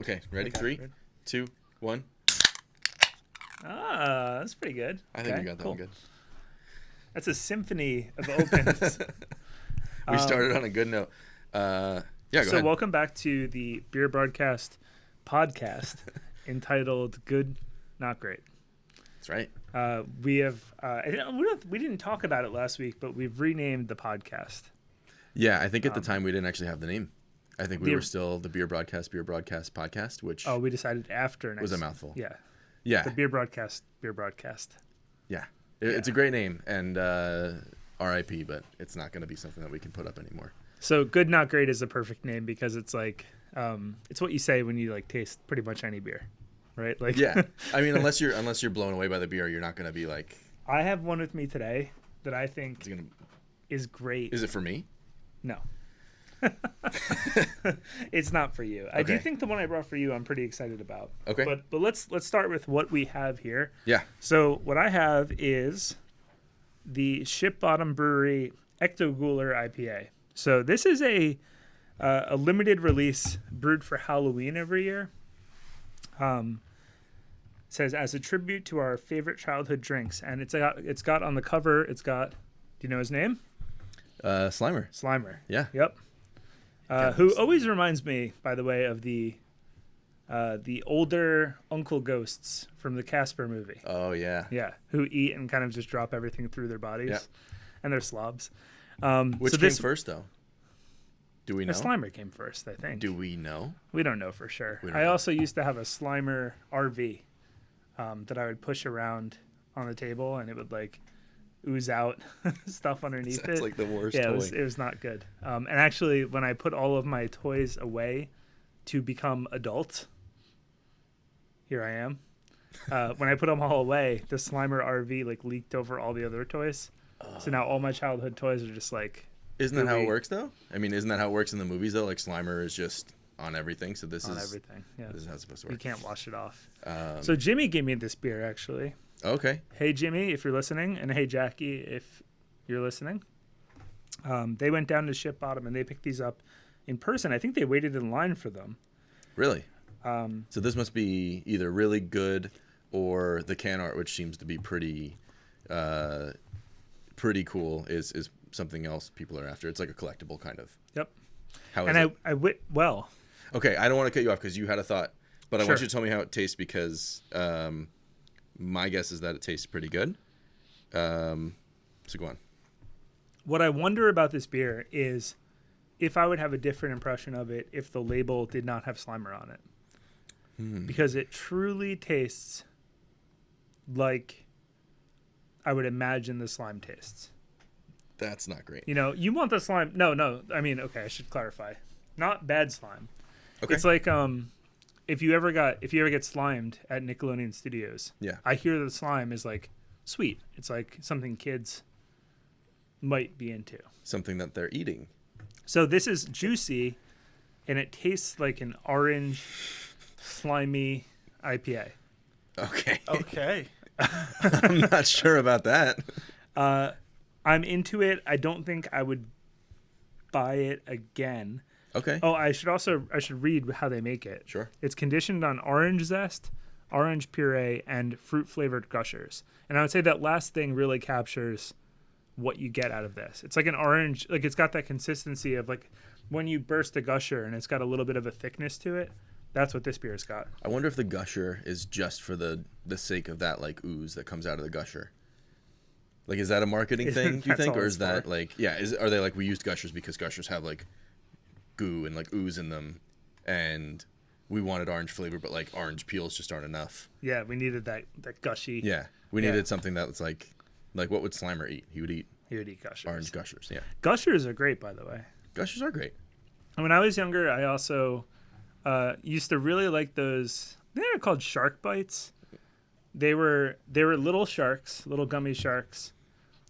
Okay, ready? Okay, 3, ready. 2, 1. Ah, that's pretty good. I think you got that one good. That's a symphony of opens. We started on a good note. Yeah, go So ahead. welcome back to the Beer Broadcast podcast entitled Good, Not Great. That's right. We didn't talk about it last week, but we've renamed the podcast. Yeah, I think at the time we didn't actually have the name. I think we the- were still the Beer Broadcast podcast, which Oh, we decided after next. was a mouthful. Yeah. Yeah, The Beer Broadcast. yeah. It's a great name, and RIP, but it's not going to be something that we can put up anymore. So Good, Not Great is the perfect name because it's like, it's what you say when you like taste pretty much any beer, right? Like, Yeah, I mean, unless you're blown away by the beer, you're not going to be like. I have one with me today that I think Is, is great. is it for me? No. It's not for you. I do Okay. think the one I brought for you I'm pretty excited about. Okay. But let's start with what we have here. Yeah. So what I have is the Ship Bottom Brewery Ectogooler IPA. So this is a limited release brewed for Halloween every year. It says as a tribute to our favorite childhood drinks, and it's got on the cover. It's got. Do you know his name? Slimer. Slimer. Yeah. Yep. Who always reminds me, by the way, of the older Uncle Ghosts from the Casper movie. Oh yeah. Yeah, who eat and kind of just drop everything through their bodies, Yeah. and they're slobs. Which so came this, first, though? Do we know? The Slimer came first, I think. Do we know? We don't know for sure. We don't I know. also used to have a Slimer RV that I would push around on the table, and it would like ooze out stuff underneath That's it. like the worst Yeah, toy. it was not good. And actually, when I put all of my toys away to become adult, here I am. When I put them all away, the Slimer RV like leaked over all the other toys. So now all my childhood toys are just like. Isn't that how it gooey works, though? I mean, isn't that how it works in the movies, though? Like Slimer is just on everything. So this on is everything. Yeah, this is how it's supposed to you work. can't wash it off. Um, So Jimmy gave me this beer actually. okay. Hey Jimmy, if you're listening, and hey Jackie, if you're listening. They went down to Ship Bottom and they picked these up in person. I think they waited in line for them. Really? So this must be either really good or the can art, which seems to be pretty cool, is something else people are after. It's like a collectible kind of. Yep. How is And it? well, Okay, I don't want to cut you off because you had a thought, but I want Sure. you to tell me how it tastes because my guess is that it tastes pretty good. So go on. what I wonder about this beer is if I would have a different impression of it if the label did not have Slimer on it. Because it truly tastes like I would imagine the slime tastes. That's not great. You know, you want the slime. No. I mean, okay, I should clarify. Not bad slime. Okay. It's like if you ever get slimed at Nickelodeon Studios. Yeah. I hear the slime is like sweet. It's like something kids might be into. Something that they're eating. So this is juicy, and it tastes like an orange, slimy IPA. Okay. Okay. I'm not sure about that. I'm into it. I don't think I would buy it again. Okay. Oh, I should read how they make it. Sure. It's conditioned on orange zest, orange puree, and fruit flavored gushers. And I would say that last thing really captures what you get out of this. It's like an orange, like it's got that consistency of like when you burst a gusher and it's got a little bit of a thickness to it. That's what this beer's got. I wonder if the gusher is just for the sake of that like ooze that comes out of the gusher. Like, is that a marketing thing, do you That's think? all Or it's is that for. like, yeah, are they like, we used gushers because gushers have like goo and like ooze in them and we wanted orange flavor, but like orange peels just aren't enough. Yeah, we needed that gushy. Yeah. We Yeah. needed something that's like what would Slimer eat? He would eat He would eat gushers. orange gushers. Yeah. Gushers are great, by the way. Gushers are great. And when I was younger, I also used to really like those. They were called shark bites. They were little sharks, little gummy sharks,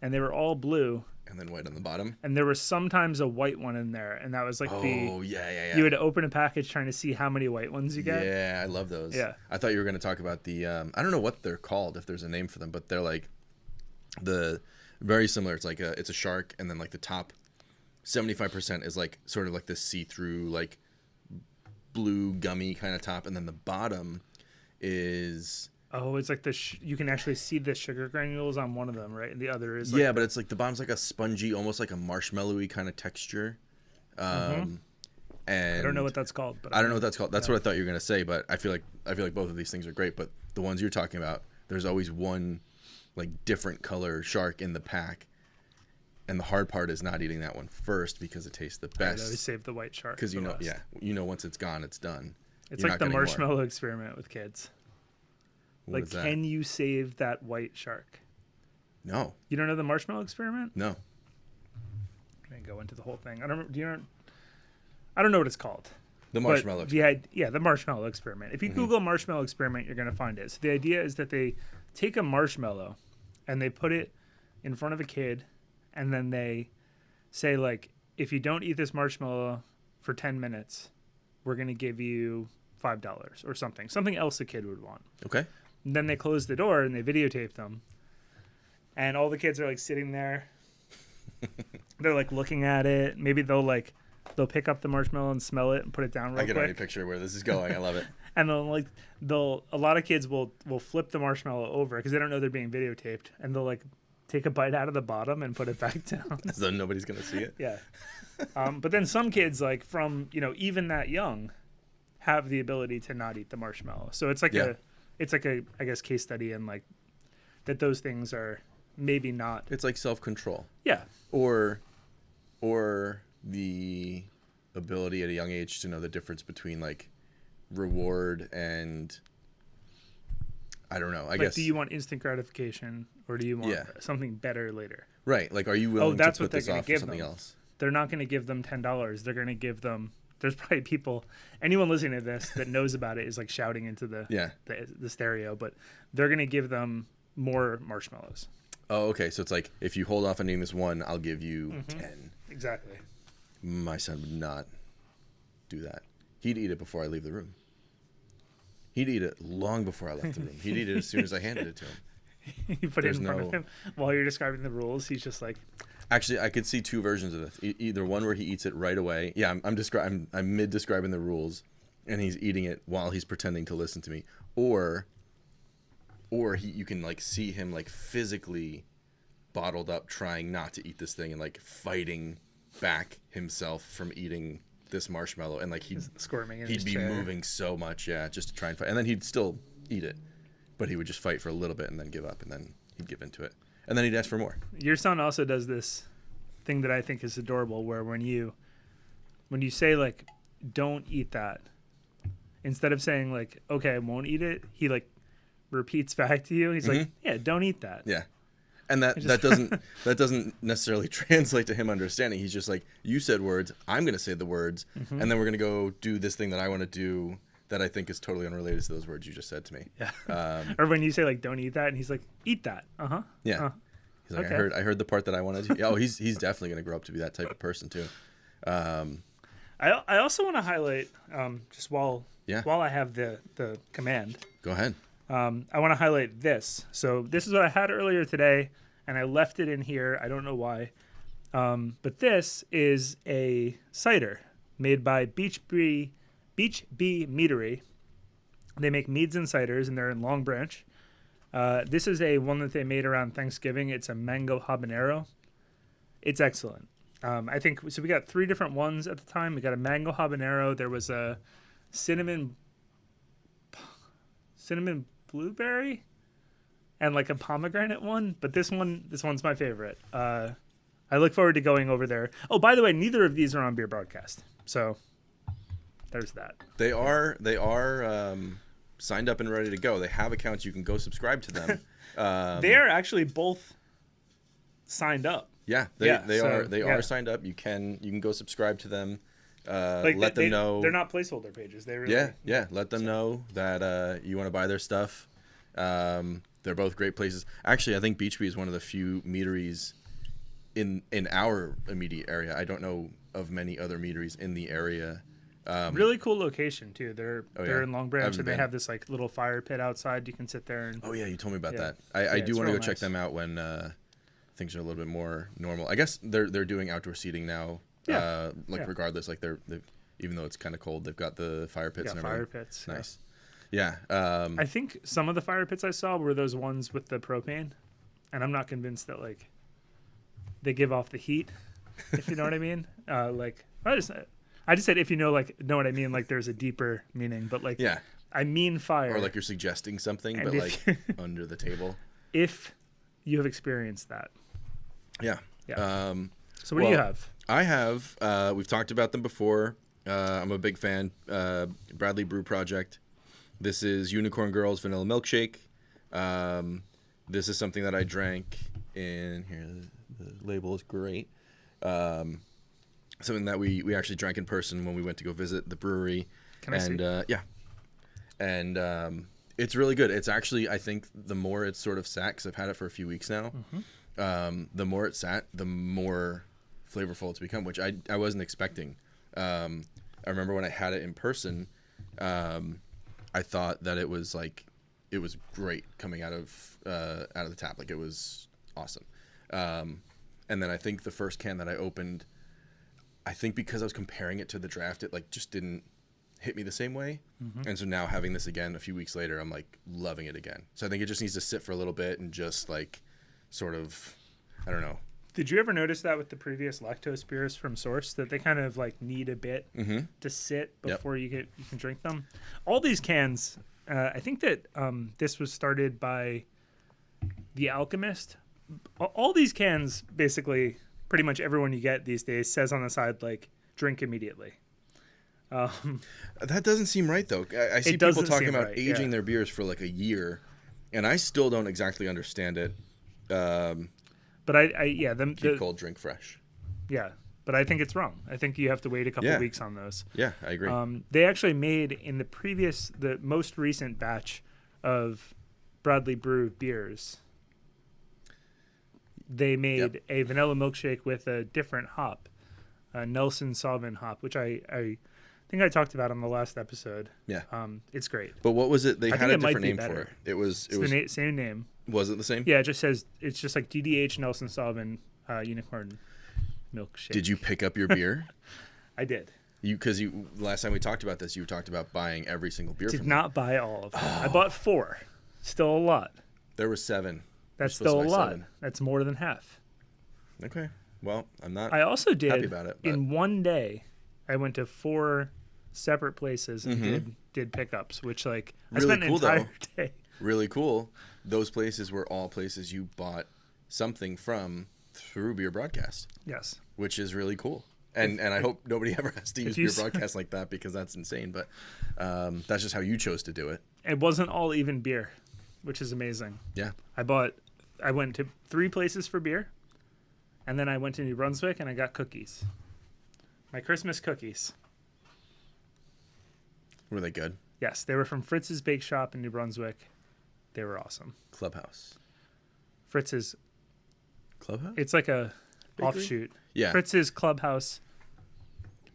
and they were all blue. And then white on the bottom. And there was sometimes a white one in there, and that was like Oh, yeah. you would open a package trying to see how many white ones you get. Yeah, I love those. Yeah. I thought you were going to talk about the, I don't know what they're called, if there's a name for them, but they're like very similar. It's like it's a shark, and then like the top 75% is like sort of like this see-through like blue gummy kind of top, and then the bottom is Oh, it's like you can actually see the sugar granules on one of them, right? And the other is yeah, but it's like the bottom's like a spongy, almost like a marshmallowy kind of texture. And I don't know what that's called, but I don't know what that's called. That's what I thought you were gonna say, but I feel like both of these things are great. But the ones you're talking about, there's always one like different color shark in the pack, and the hard part is not eating that one first because it tastes the best. I always save the white shark because once it's gone, it's done. It's like the Marshmallow Experiment with kids. What like, can you save that white shark? No. You don't know the Marshmallow Experiment? No. I'm gonna go into the whole thing. I don't know what it's called. The Marshmallow Experiment. The Marshmallow Experiment. If you Google Marshmallow Experiment, you're gonna find it. So the idea is that they take a marshmallow and they put it in front of a kid, and then they say, like, if you don't eat this marshmallow for 10 minutes, we're gonna give you $5 or something else a kid would want. Okay. And then they close the door and they videotape them. And all the kids are like sitting there. They're like looking at it. Maybe they'll pick up the marshmallow and smell it and put it down real quick. I can already picture where this is going. I love it. And a lot of kids will flip the marshmallow over because they don't know they're being videotaped, and they'll like take a bite out of the bottom and put it back down. So nobody's gonna see it. Yeah. But then some kids, like from even that young, have the ability to not eat the marshmallow. So it's like a I guess case study in like that those things are maybe not. It's like self-control. Yeah. Or the ability at a young age to know the difference between like reward and I don't know. I guess. Do you want instant gratification or do you want something better later? Right. Like, are you willing to put this off for something else? They're not going to give them $10. They're going to give them. There's probably people, anyone listening to this that knows about it is like shouting into the stereo, but they're going to give them more marshmallows. Oh, okay. So it's like, if you hold off on eating this one, I'll give you 10. Exactly. My son would not do that. He'd eat it before I leave the room. He'd eat it long before I left the room. He'd eat it as soon as I handed it to him. You put it in front of him while you're describing the rules. He's just like. Actually, I could see two versions of this. Either one where he eats it right away. Yeah, I'm mid describing the rules, and he's eating it while he's pretending to listen to me. Or you can like see him like physically bottled up, trying not to eat this thing and like fighting back himself from eating this marshmallow, and like he'd squirming in he'd his be chair. moving so much, just to try and fight, and then he'd still eat it, but he would just fight for a little bit and then give up, and then he'd give into it, and then he'd ask for more. Your son also does this thing that I think is adorable, where when you say like don't eat that, instead of saying like okay I won't eat it, he like repeats back to you. He's like, yeah, don't eat that. Yeah. And that doesn't necessarily translate to him understanding. He's just like, you said words, I'm going to say the words, and then we're going to go do this thing that I want to do that I think is totally unrelated to those words you just said to me. Yeah. Or when you say like, don't eat that, and he's like, eat that. Yeah. He's like, okay. I heard the part that I wanted to. Oh, he's definitely going to grow up to be that type of person too. I also want to highlight just while I have the command. Go ahead. I want to highlight this. So this is what I had earlier today, and I left it in here. I don't know why. But this is a cider made by Beach Bee Meadery. They make meads and ciders, and they're in Long Branch. This is a one that they made around Thanksgiving. It's a mango habanero. It's excellent. I think so. We got 3 different ones at the time. We got a mango habanero. There was a cinnamon blueberry and like a pomegranate one, but this one's my favorite. I look forward to going over there. Oh, by the way, neither of these are on Beer Broadcast, so there's that. They are signed up and ready to go. They have accounts. You can go subscribe to them. They are actually both signed up. Yeah, they are signed up. You can go subscribe to them. Let them know they're not placeholder pages. They really let them know that you want to buy their stuff. They're both great places. Actually, I think Beach Bee is one of the few meaderies in our immediate area. I don't know of many other meaderies in the area. Really cool location too. They're in Long Branch, and they have this like little fire pit outside. You can sit there and. Oh yeah, you told me about that. I do want to go check them out when things are a little bit more normal. I guess they're doing outdoor seating now. Regardless, like they've even though it's kind of cold. They've got the fire pits and everything. Fire pits. Nice. Yeah. I think some of the fire pits I saw were those ones with the propane, and I'm not convinced that like they give off the heat, if you know what I mean. Like I just said if you know what I mean. Like there's a deeper meaning, but like yeah. I mean fire. Or like you're suggesting something, And but if- like under the table. If you have experienced that. Yeah. Yeah. So what do you have? I have. We've talked about them before. I'm a big fan. Bradley Brew Project. This is Unicorn Girls Vanilla Milkshake. This is something that I drank in here. The label is great. Something that we actually drank in person when we went to go visit the brewery. Can I see? Yeah. And it's really good. It's actually, I think, the more it's sort of sat, because I've had it for a few weeks now, the more it sat, the more flavorful it's become, which I wasn't expecting. I remember when I had it in person, I thought that it was great coming out of the tap. Like, it was awesome. And then I think the first can that I opened, I think because I was comparing it to the draft, it like just didn't hit me the same way. And so now having this again a few weeks later, I'm like loving it again. So I think it just needs to sit for a little bit and just like sort of, I don't know. Did you ever notice that with the previous lactose beers from Source, that they kind of like need a bit to sit before you can drink them? All these cans, I think that this was started by The Alchemist. All these cans, basically, pretty much everyone you get these days says on the side like drink immediately. That doesn't seem right though. I see people talking about aging their beers for like a year, and I still don't exactly understand it. But keep cold, drink fresh. Yeah, but I think it's wrong. I think you have to wait a couple weeks on those. Yeah, I agree. They actually made in the most recent batch of Bradley Brew beers. They made a vanilla milkshake with a different hop, a Nelson Sauvin hop, which I think I talked about on the last episode. Yeah. It's great. But what was it? They had a different name better. for it. It was the same name. Was it the same? Yeah, it just says it's just like DDH Nelson Sauvin Unicorn Milkshake. Did you pick up your beer? I did. Because last time we talked about this, you talked about buying every single beer. Did not buy all of them. I bought 4. Still a lot. There were 7. That's still a lot. 7. That's more than half. Okay. Well, I'm not. I also did happy about it. But... in one day, I went to 4 separate places and did pickups, which like really I spent cool, an entire day. Really cool. Those places were all places you bought something from through Beer Broadcast. Yes. Which is really cool. And I hope nobody ever has to use Beer Broadcast like that, because that's insane. But that's just how you chose to do it. It wasn't all even beer, which is amazing. Yeah. I went to 3 places for beer, and then I went to New Brunswick and I got cookies. My Christmas cookies. Were they good? Yes, they were from Fritz's Bake Shop in New Brunswick. They were awesome. Clubhouse. Fritz's. Clubhouse? It's like a Bakery? offshoot. Yeah. Fritz's Clubhouse.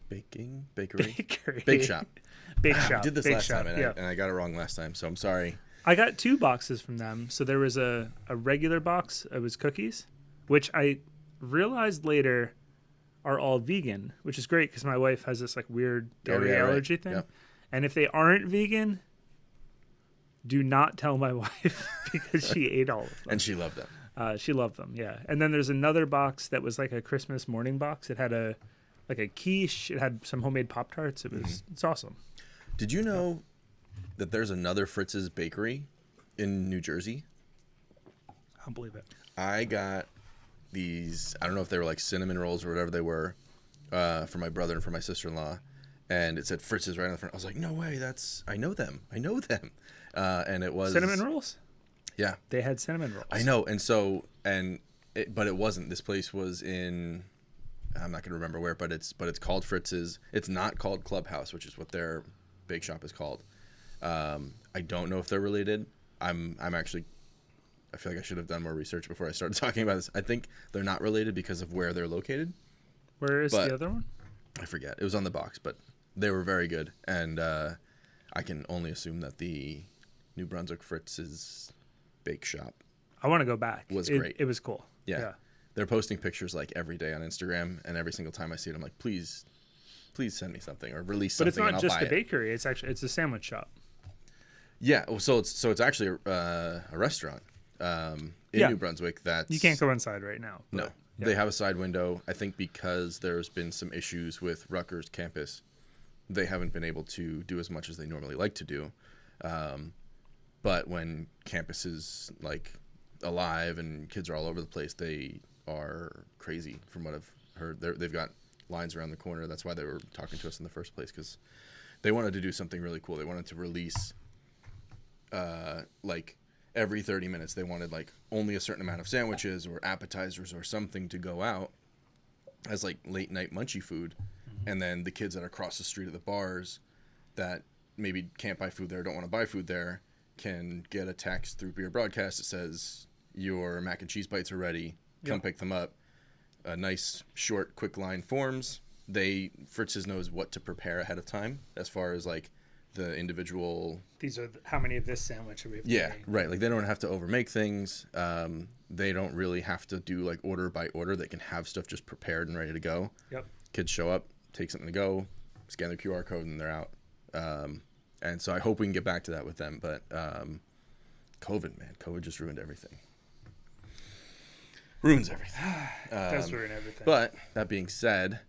Bakery? Bake Shop. Bake Shop. I did this Bake last Shop, time, and I got it wrong last time, so I'm sorry. I got 2 boxes from them. So there was a regular box. It was cookies, which I realized later are all vegan, which is great because my wife has this like weird dairy allergy thing. Yep. And if they aren't vegan, do not tell my wife because she ate all of them. And she loved them. She loved them, yeah. And then there's another box that was like a Christmas morning box. It had a quiche. It had some homemade Pop-Tarts. It's awesome. Did you know that there's another Fritz's bakery in New Jersey? I don't believe it. I got these, I don't know if they were like cinnamon rolls or whatever they were, for my brother and for my sister-in-law. And it said Fritz's right on the front. I was like, no way, I know them. And it was... Cinnamon rolls? Yeah. They had cinnamon rolls. I know. But it wasn't. This place was in, I'm not going to remember where, but it's called Fritz's. It's not called Clubhouse, which is what their bake shop is called. I don't know if they're related. I'm actually, I feel like I should have done more research before I started talking about this. I think they're not related because of where they're located. Where is the other one? I forget. It was on the box, but they were very good. And I can only assume that the New Brunswick Fritz's bake shop, I want to go back. Was great. It was cool. Yeah. They're posting pictures like every day on Instagram, and every single time I see it, I'm like, please please send me something or release But something. it's not and I'll just buy the it. bakery. It's a sandwich shop. Yeah. So it's actually a restaurant in Yeah. New Brunswick. That's You can't go inside right now. No, but, yeah. they have a side window. I think because there's been some issues with Rutgers campus, they haven't been able to do as much as they normally like to do. But when campus is like alive and kids are all over the place, they are crazy. From what I've heard, they've got lines around the corner. That's why they were talking to us in the first place, because they wanted to do something really cool. They wanted to release, like every 30 minutes, they wanted like only a certain amount of sandwiches or appetizers or something to go out as like late night munchy food. And then the kids that are across the street at the bars that maybe can't buy food there, don't want to buy food there, can get a text through Beer Broadcast that says your mac and cheese bites are ready. Come pick them up. A nice, short, quick line forms. Fritzs knows what to prepare ahead of time as far as like the individual. These are how many of this sandwich are we? Yeah, right. Like they don't have to overmake things. They don't really have to do like order by order. They can have stuff just prepared and ready to go. Yep. Kids show up, take something to go, scan their QR code, and they're out. And so I hope we can get back to that with them. But COVID just ruined everything. Ruins everything. It does ruin everything. But that being said,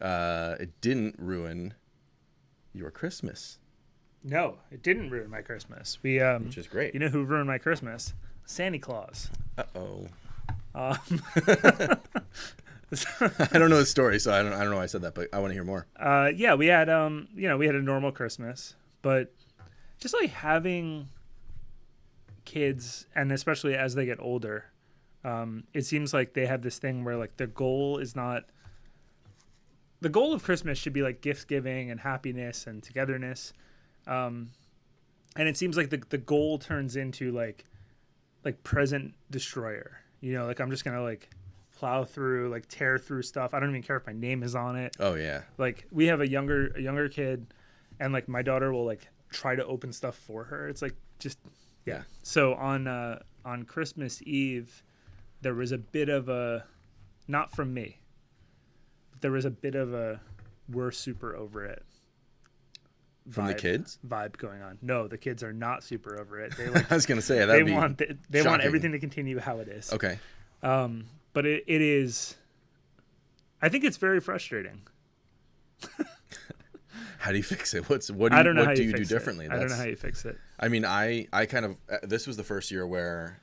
it didn't ruin your Christmas. No, it didn't ruin my Christmas. Which is great. You know who ruined my Christmas? Santa Claus. Uh-oh. Um, I don't know the story, so I don't know why I said that, but I want to hear more. Yeah, we had we had a normal Christmas, but just like having kids, and especially as they get older, it seems like they have this thing where like the goal of Christmas should be like gift giving and happiness and togetherness, and it seems like the goal turns into like present destroyer. You know, like I'm just gonna like plow through, like tear through stuff. I don't even care if my name is on it. Oh yeah. Like we have a younger kid, and like my daughter will like try to open stuff for her. It's like just yeah. So on Christmas Eve, there was a bit of a, not from me, but there was a bit of a we're super over it from the kids vibe going on. No, the kids are not super over it. They like I was gonna say they want everything to continue how it is. Okay. But it is, I think it's very frustrating. How do you fix it? What do you do differently? I don't know how you fix it. I mean, I kind of, this was the first year where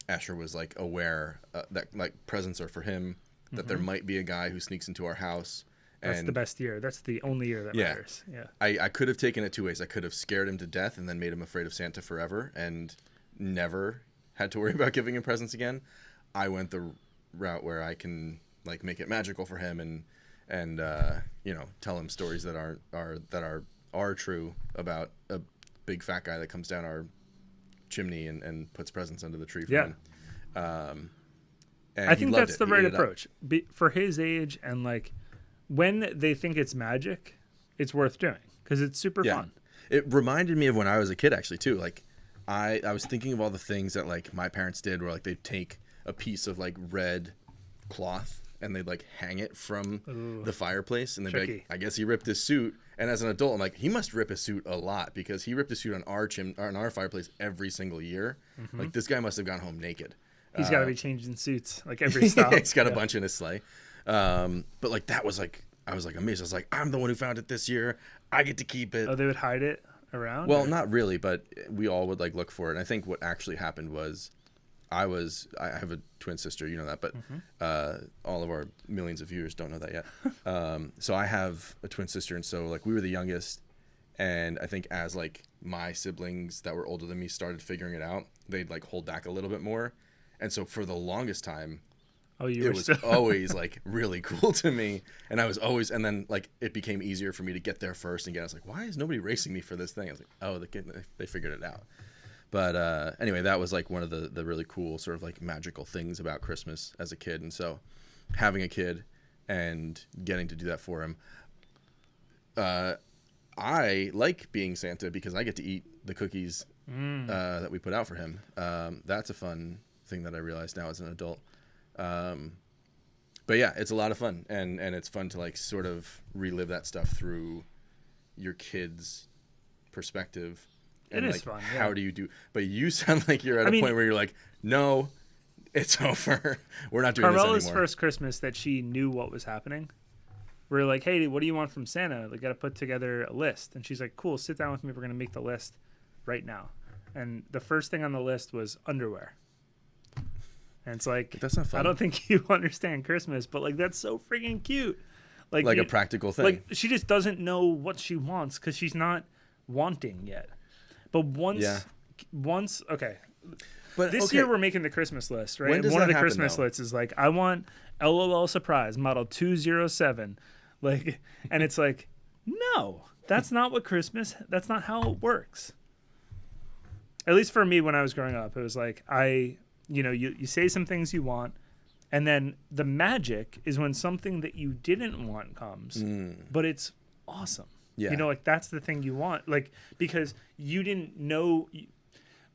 Asher was like aware that like presents are for him, that there might be a guy who sneaks into our house. That's the best year. That's the only year that matters. Yeah. I could have taken it two ways. I could have scared him to death and then made him afraid of Santa forever and never had to worry about giving him presents again. I went the route where I can like make it magical for him and tell him stories that are true about a big fat guy that comes down our chimney and puts presents under the tree for him. And I think that's the right approach for his age, and like when they think it's magic, it's worth doing because it's super fun. It reminded me of when I was a kid actually too. Like I was thinking of all the things that like my parents did, where like they'd take a piece of like red cloth and they'd like hang it from the fireplace, and they'd be like, I guess he ripped his suit. And as an adult, I'm like, he must rip his suit a lot because he ripped his suit on our fireplace every single year. Like this guy must have gone home naked. He's got to be changing suits like every stop. He's got a bunch in his sleigh. But like that was like, I was like amazed. I was like, I'm the one who found it this year. I get to keep it. Oh, they would hide it around? Well, not really, but we all would like look for it. And I think what actually happened was I have a twin sister, you know that, but all of our millions of viewers don't know that yet. So I have a twin sister, and so like we were the youngest, and I think as like my siblings that were older than me started figuring it out, they'd like hold back a little bit more. And so for the longest time, it was always like really cool to me, and I was always, and then like it became easier for me to get there first and get. I was like, why is nobody racing me for this thing? I was like, oh, the kid, they figured it out. But anyway, that was like one of the really cool sort of like magical things about Christmas as a kid. And so having a kid and getting to do that for him, I like being Santa because I get to eat the cookies that we put out for him. That's a fun thing that I realize now as an adult. But But yeah, it's a lot of fun, and it's fun to like sort of relive that stuff through your kids' perspective. It And is like, fun. how Yeah. do you do? But you sound like you're at a mean, point where you're like, no, it's over. We're not doing Carmela's this anymore. first Christmas that she knew what was happening. We're like, hey, what do you want from Santa? They got to put together a list. And she's like, cool, sit down with me. We're going to make the list right now. And the first thing on the list was underwear. And it's like, That's not fun. I don't think you understand Christmas, but like, that's so freaking cute. Like a practical thing. Like, she just doesn't know what she wants because she's not wanting yet. But once, okay. But This year we're making the Christmas list, right? When does One of that the happen, Christmas though? lists is like, I want LOL Surprise Model 207. Like, and it's like, no, that's not that's not how it works. At least for me, when I was growing up, it was like, you say some things you want, and then the magic is when something that you didn't want comes, but it's awesome. Yeah. You know, like that's the thing you want, like, because you didn't know.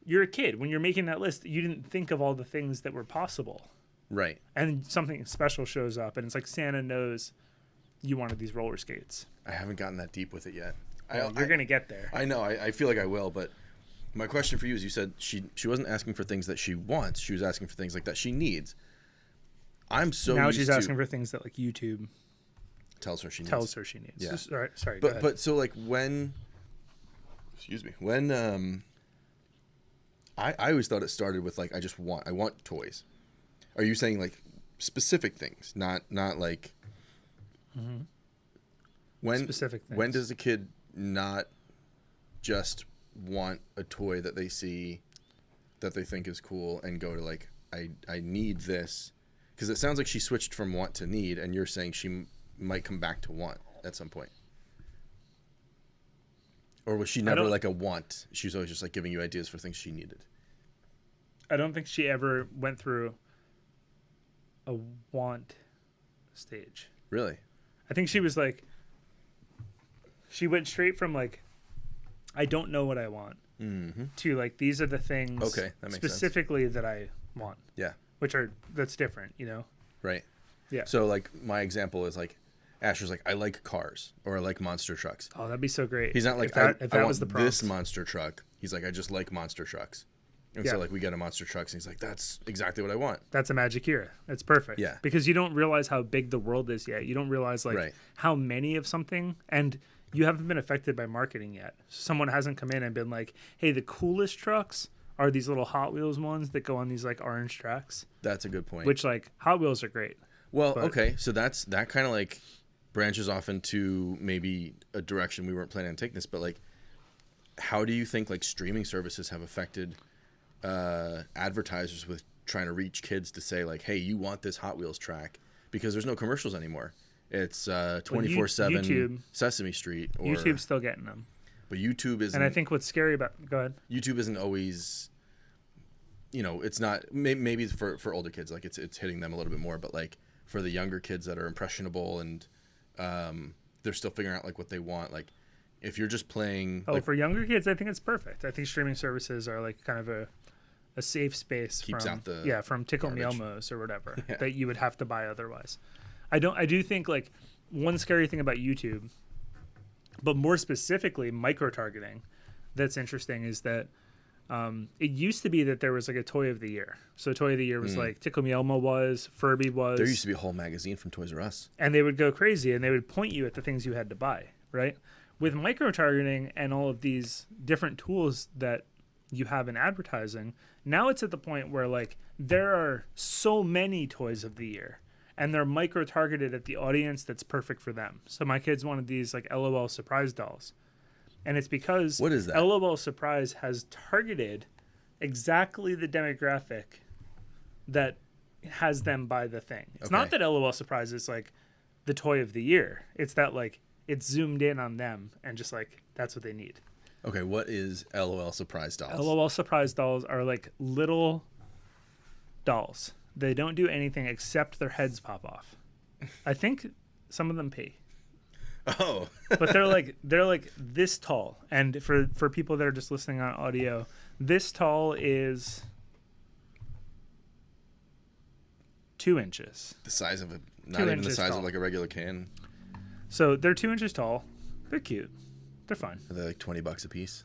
You're a kid. When you're making that list, you didn't think of all the things that were possible. Right. And something special shows up, and it's like Santa knows you wanted these roller skates. I haven't gotten that deep with it yet. Well, you're going to get there. I know. I feel like I will, but my question for you is, you said she wasn't asking for things that she wants. She was asking for things like that she needs. I'm so now used she's to asking for things that like YouTube tells her she needs. tells her she needs. Yeah. Sorry. Go ahead. But so like when I always thought it started with like I want toys. Are you saying like specific things, not like when Specific things. When does a kid not just want a toy that they see that they think is cool and go to like I need this? Because it sounds like she switched from want to need, and you're saying she might come back to want at some point. Or was she never like a want? She was always just like giving you ideas for things she needed. I don't think she ever went through a want stage. Really? I think she was like, she went straight from like, I don't know what I want, to like, these are the things Okay, that makes specifically that I want. Yeah. That's different, you know? Right. Yeah. So like my example is like Asher's like, I like cars or I like monster trucks. Oh, that'd be so great. He's not like, if that I was want the this prompt. monster truck. He's like, I just like monster trucks. And Yeah. so like we get a monster trucks and he's like, that's exactly what I want. That's a magic era. It's perfect. Yeah. Because you don't realize how big the world is yet. You don't realize like Right. how many of something, and you haven't been affected by marketing yet. Someone hasn't come in and been like, hey, the coolest trucks are these little Hot Wheels ones that go on these like orange tracks, That's a good point. which like Hot Wheels are great. Well, but- okay. So that kind of like branches off into maybe a direction we weren't planning on taking this, but like, how do you think like streaming services have affected advertisers with trying to reach kids to say like, hey, you want this Hot Wheels track? Because there's no commercials anymore. It's 24/7 YouTube- Sesame Street. Or, YouTube's still getting them. but YouTube isn't. And I think what's scary about, go ahead. YouTube isn't always, it's not, maybe for older kids, like it's hitting them a little bit more, but like for the younger kids that are impressionable and they're still figuring out like what they want, like if you're just playing, Oh, like, for younger kids, I think it's perfect. I think streaming services are like kind of a safe space Keeps from out the from Tickle Me garbage. Elmos or whatever Yeah. that you would have to buy otherwise. I do think like one scary thing about YouTube, but more specifically micro targeting, that's interesting is that it used to be that there was like a toy of the year. So toy of the year was like Tickle Me Elmo was, Furby was. there used to be a whole magazine from Toys R Us. And they would go crazy and they would point you at the things you had to buy, right? With micro targeting and all of these different tools that you have in advertising, now it's at the point where like there are so many toys of the year and they're micro targeted at the audience that's perfect for them. So my kids wanted these like LOL surprise dolls. And it's because What is that? LOL surprise has targeted exactly the demographic that has them buy the thing. It's not Okay. that LOL surprise is like the toy of the year. It's that like it's zoomed in on them and just like that's what they need. Okay, what is LOL Surprise Dolls? LOL surprise dolls are like little dolls. They don't do anything except their heads pop off. I think some of them pee. Oh, But they're like this tall. And for people that are just listening on audio, this tall is 2 inches. the size of a Not even the size of like a regular can. So they're 2 inches tall. They're cute. They're fine. Are they like $20 a piece?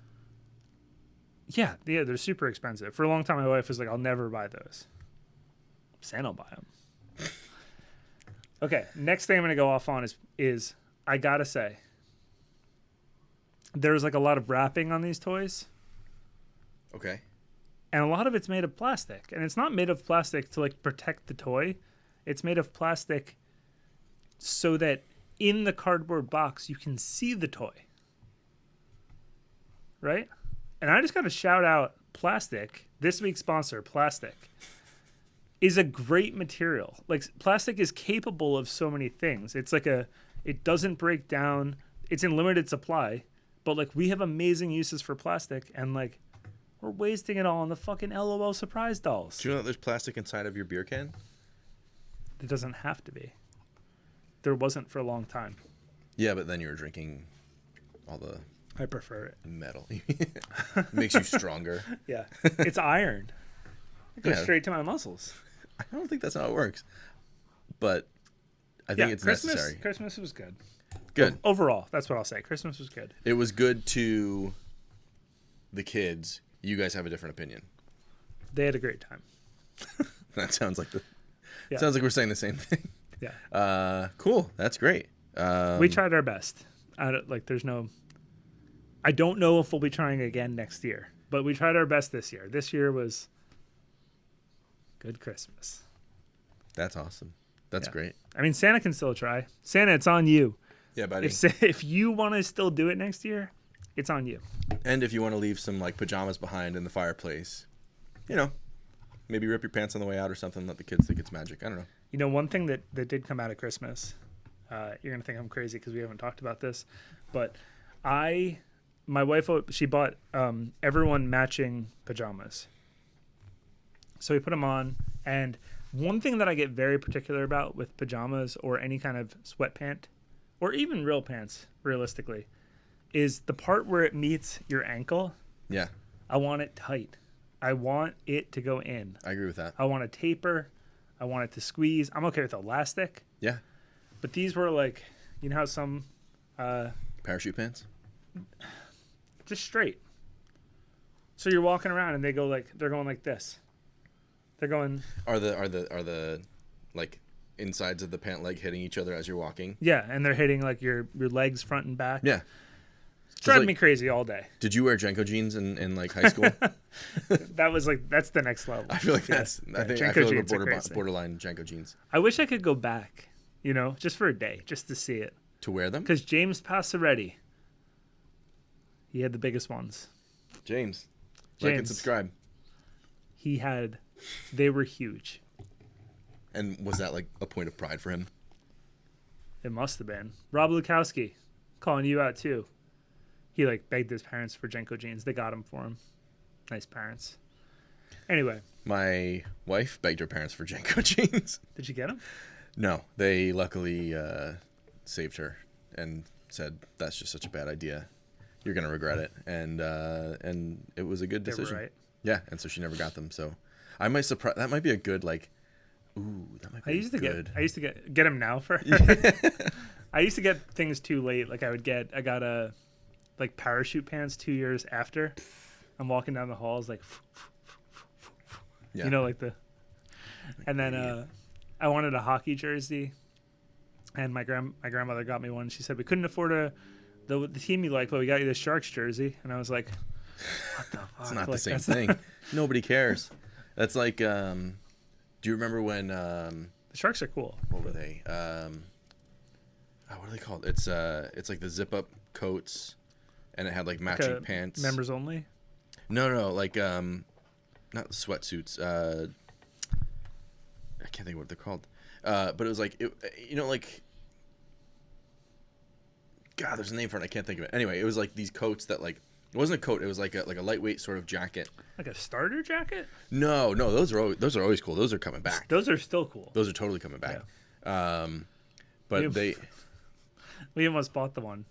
Yeah, they're super expensive. For a long time, my wife was like, "I'll never buy those." Santa will buy them. Okay, next thing I'm gonna go off on is I gotta say, there's like a lot of wrapping on these toys, Okay. and a lot of it's made of plastic, and it's not made of plastic to like protect the toy. It's made of plastic so that in the cardboard box you can see the toy, right? And I just got to shout out Plastic. This week's sponsor, Plastic, is a great material. Like, plastic is capable of so many things. It's like it doesn't break down. It's in limited supply, but like we have amazing uses for plastic, and like we're wasting it all on the fucking LOL surprise dolls. Do you know that there's plastic inside of your beer can? It doesn't have to be. There wasn't for a long time. Yeah, but then you were drinking all the I prefer it. metal. Makes you stronger. Yeah. It's iron. It goes Yeah. straight to my muscles. I don't think that's how it works. But I think it's necessary. Christmas was good. Good. Overall, that's what I'll say. Christmas was good. It was good to the kids. You guys have a different opinion. They had a great time. That sounds like Yeah. sounds like we're saying the same thing. Yeah. Cool. That's great. We tried our best. I don't know if we'll be trying again next year, but we tried our best this year. This year was good Christmas. That's awesome. That's great. I mean, Santa can still try. Santa, it's on you. Yeah, buddy. If you want to still do it next year, it's on you. And if you want to leave some like pajamas behind in the fireplace, you know, maybe rip your pants on the way out or something. Let the kids think it's magic. I don't know. You know, one thing that did come out of Christmas, you're going to think I'm crazy because we haven't talked about this, but my wife, she bought everyone matching pajamas. So we put them on, and one thing that I get very particular about with pajamas or any kind of sweatpant, or even real pants, realistically, is the part where it meets your ankle. Yeah, I want it tight. I want it to go in. I agree with that. I want a taper. I want it to squeeze. I'm okay with elastic. Yeah. But these were like, you know how some Parachute pants? just straight. So you're walking around and they're going like this. They're going. Are the like insides of the pant leg hitting each other as you're walking? Yeah, and they're hitting like your legs front and back. Yeah. Driving like, me crazy all day. Did you wear Jenko jeans in like high school? That's the next level. I feel like that's. Yeah. I think Jenko I feel like jeans are we're crazy. borderline Jenko jeans. I wish I could go back, just for a day, just to see it. To wear them? Because James Passaretti, he had the biggest ones. James, like and James. subscribe. They were huge. And was that like a point of pride for him? It must have been. Rob Lukowski, calling you out too. He like begged his parents for Jenko jeans. They got them for him. Nice parents. Anyway. My wife begged her parents for Jenko jeans. Did you get them? No, they luckily saved her and said that's just such a bad idea. You're gonna regret it, and it was a good decision. They were right. Yeah, and so she never got them. So I might surprise. That might be a good like. Ooh, that might be good. I used to get them now for. I used to get things too late. Like I got a like parachute pants 2 years after. I'm walking down the halls like. Yeah. And then I wanted a hockey jersey, and my grandmother got me one. She said we couldn't afford the team you like, but we got you the Sharks jersey. And I was like, what the fuck? It's not like, the same thing. Nobody cares. That's like. Do you remember when? The Sharks are cool. What were they? What are they called? It's like the zip up coats, and it had like matching Like pants. Members only. No, like not sweatsuits. I can't think of what they're called. But it was like like. God, there's a name for it. I can't think of it. Anyway, it was like these coats that like it wasn't a coat. It was like a lightweight sort of jacket. Like a starter jacket? No, those are always cool. Those are coming back. Those are still cool. Those are totally coming back. Yeah. But we almost bought the one.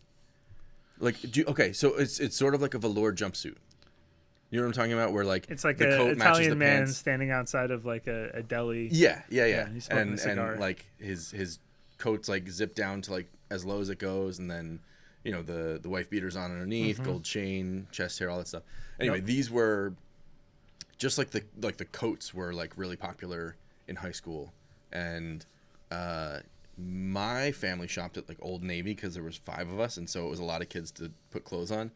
Like okay, so it's sort of like a velour jumpsuit. You know what I'm talking about? Where like It's like the an coat matches the Italian man pants. standing outside of like a deli. Yeah. he's smoking a cigar. And like his coat's like zipped down to like as low as it goes, and then the wife beater's on underneath, gold chain, chest hair, all that stuff. Anyway, these were just like the coats were like really popular in high school, and my family shopped at like Old Navy because there was 5 of us, and so it was a lot of kids to put clothes on.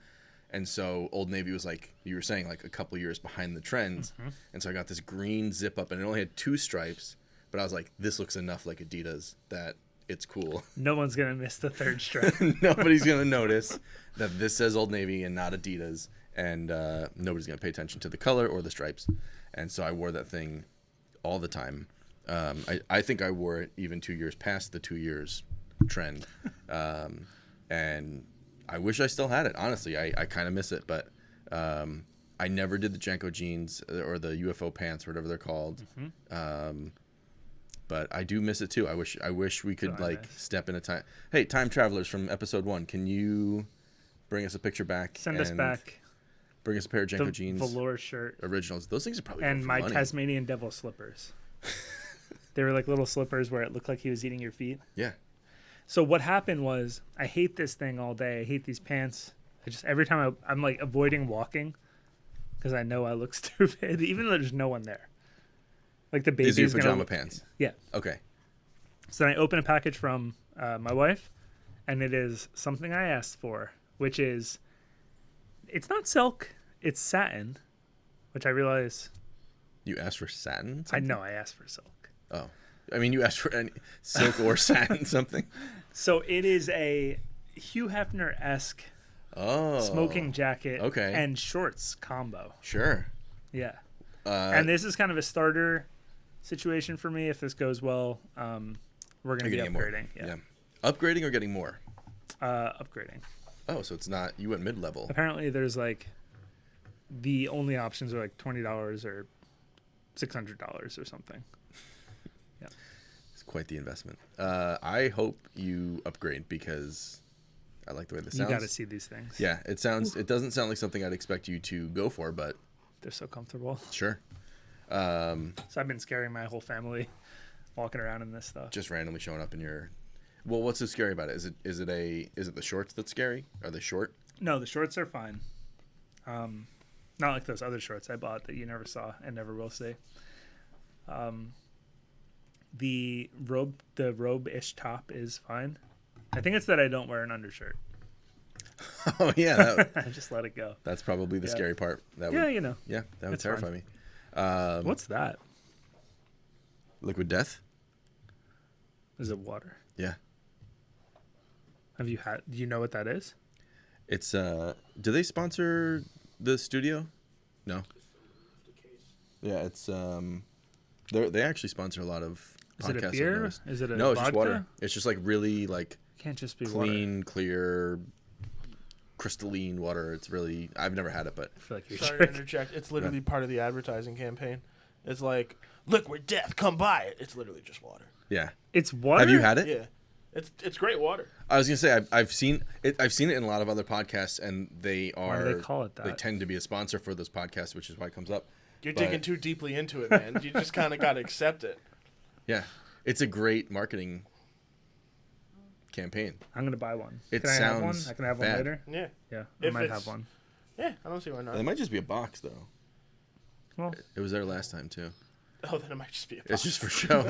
And so Old Navy was like you were saying, like a couple years behind the trends. And so I got this green zip up, and it only had 2 stripes, but I was like, this looks enough like Adidas that it's cool. No one's gonna miss the 3rd stripe. Nobody's gonna notice that this says Old Navy and not Adidas, and nobody's gonna pay attention to the color or the stripes. And so I wore that thing all the time. I think I wore it even 2 years past the 2 years trend, and I wish I still had it. Honestly, I kind of miss it, but I never did the Janko jeans or the UFO pants, or whatever they're called. But I do miss it too. I wish we could step in a time. Hey, time travelers from episode 1, can you bring us a picture back? Send us back. Bring us a pair of Janko jeans. Velour shirt. Originals. Those things are probably and my money. Tasmanian devil slippers. They were like little slippers where it looked like he was eating your feet. Yeah. So what happened was, I hate this thing all day. I hate these pants. Every time I'm like avoiding walking because I know I look stupid, even though there's no one there. Like the baby's These are your pajama pants. Yeah. Okay. So then I open a package from my wife, and it is something I asked for, which is, it's not silk, it's satin, which I realize. You asked for satin? I know I asked for silk. Oh. I mean, you asked for any silk or satin something. So it is a Hugh Hefner-esque smoking jacket and shorts combo. Sure. Yeah. And this is kind of a starter situation for me. If this goes well, we're going to be upgrading. Yeah. Upgrading or getting more? Upgrading. Oh, so it's not, you went mid-level. Apparently there's like, the only options are like $20 or $600 or something. Yeah. It's quite the investment. I hope you upgrade because I like the way this sounds. You got to see these things. Yeah, it doesn't sound like something I'd expect you to go for, but they're so comfortable. Sure. So I've been scaring my whole family walking around in this stuff. Just randomly showing up in your. Well, what's so scary about it? Is it the shorts that's scary? Are they short? No, the shorts are fine. Not like those other shorts I bought that you never saw and never will see. The robe-ish top is fine. I think it's that I don't wear an undershirt. Oh yeah, I just let it go. That's probably the scary part. That would, Yeah, that would terrify me. What's that? Liquid death. Is it water? Yeah. Do you know what that is? It's do they sponsor the studio? No. Yeah, it's they actually sponsor a lot of podcasts. Is it a beer? Is it a No, it's vodka? just water. It's just like really like can't just be clean, water. Clear, crystalline water. It's really, I've never had it, but I feel like you're sorry to interject. It's literally part of the advertising campaign. It's like liquid death, come buy it. It's literally just water. Yeah. It's water. Have you had it? Yeah. It's great water. I was gonna say I've seen it. I've seen it in a lot of other podcasts, and they are. Why do they call it that? They tend to be a sponsor for those podcasts, which is why it comes up. You're digging too deeply into it, man. You just kind of got to accept it. Yeah, it's a great marketing campaigin. I'm gonna buy one. It Can I have one? sounds I can have bad. one later. Yeah. Yeah, I might have one. Yeah, I don't see why not. It might just be a box though. Well, it was there last time too. Oh, then it might just be a box. It's just for show.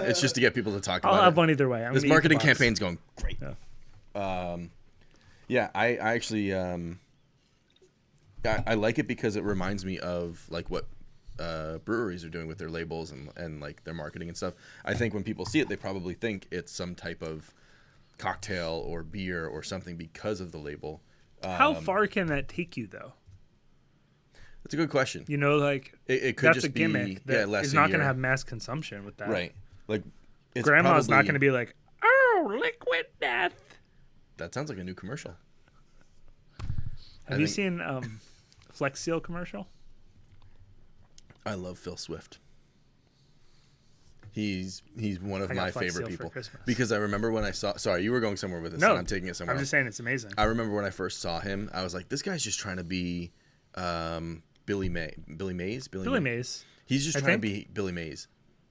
It's just to get people to talk about it. I'll have one either way. This marketing campaign's going great. Yeah. Yeah, I actually I like it because it reminds me of like what breweries are doing with their labels and like their marketing and stuff. I think when people see it, they probably think it's some type of cocktail or beer or something because of the label. How far can that take you though? That's a good question. You know, like it could that's just a gimmick be that less is a not year. going to have mass consumption with that. Right. Like it's Grandma's probably, not going to be like, "Oh, liquid death." That sounds like a new commercial. Have you seen Flex Seal commercial? I love Phil Swift. He's one of I got my Flex favorite Seal for people Christmas. because I remember when I saw. Sorry, you were going somewhere with this. No, and I'm taking it somewhere. I'm else. just saying it's amazing. I remember when I first saw him, I was like, this guy's just trying to be Billy Mays. Billy Mays. He's just I trying to think. be Billy Mays.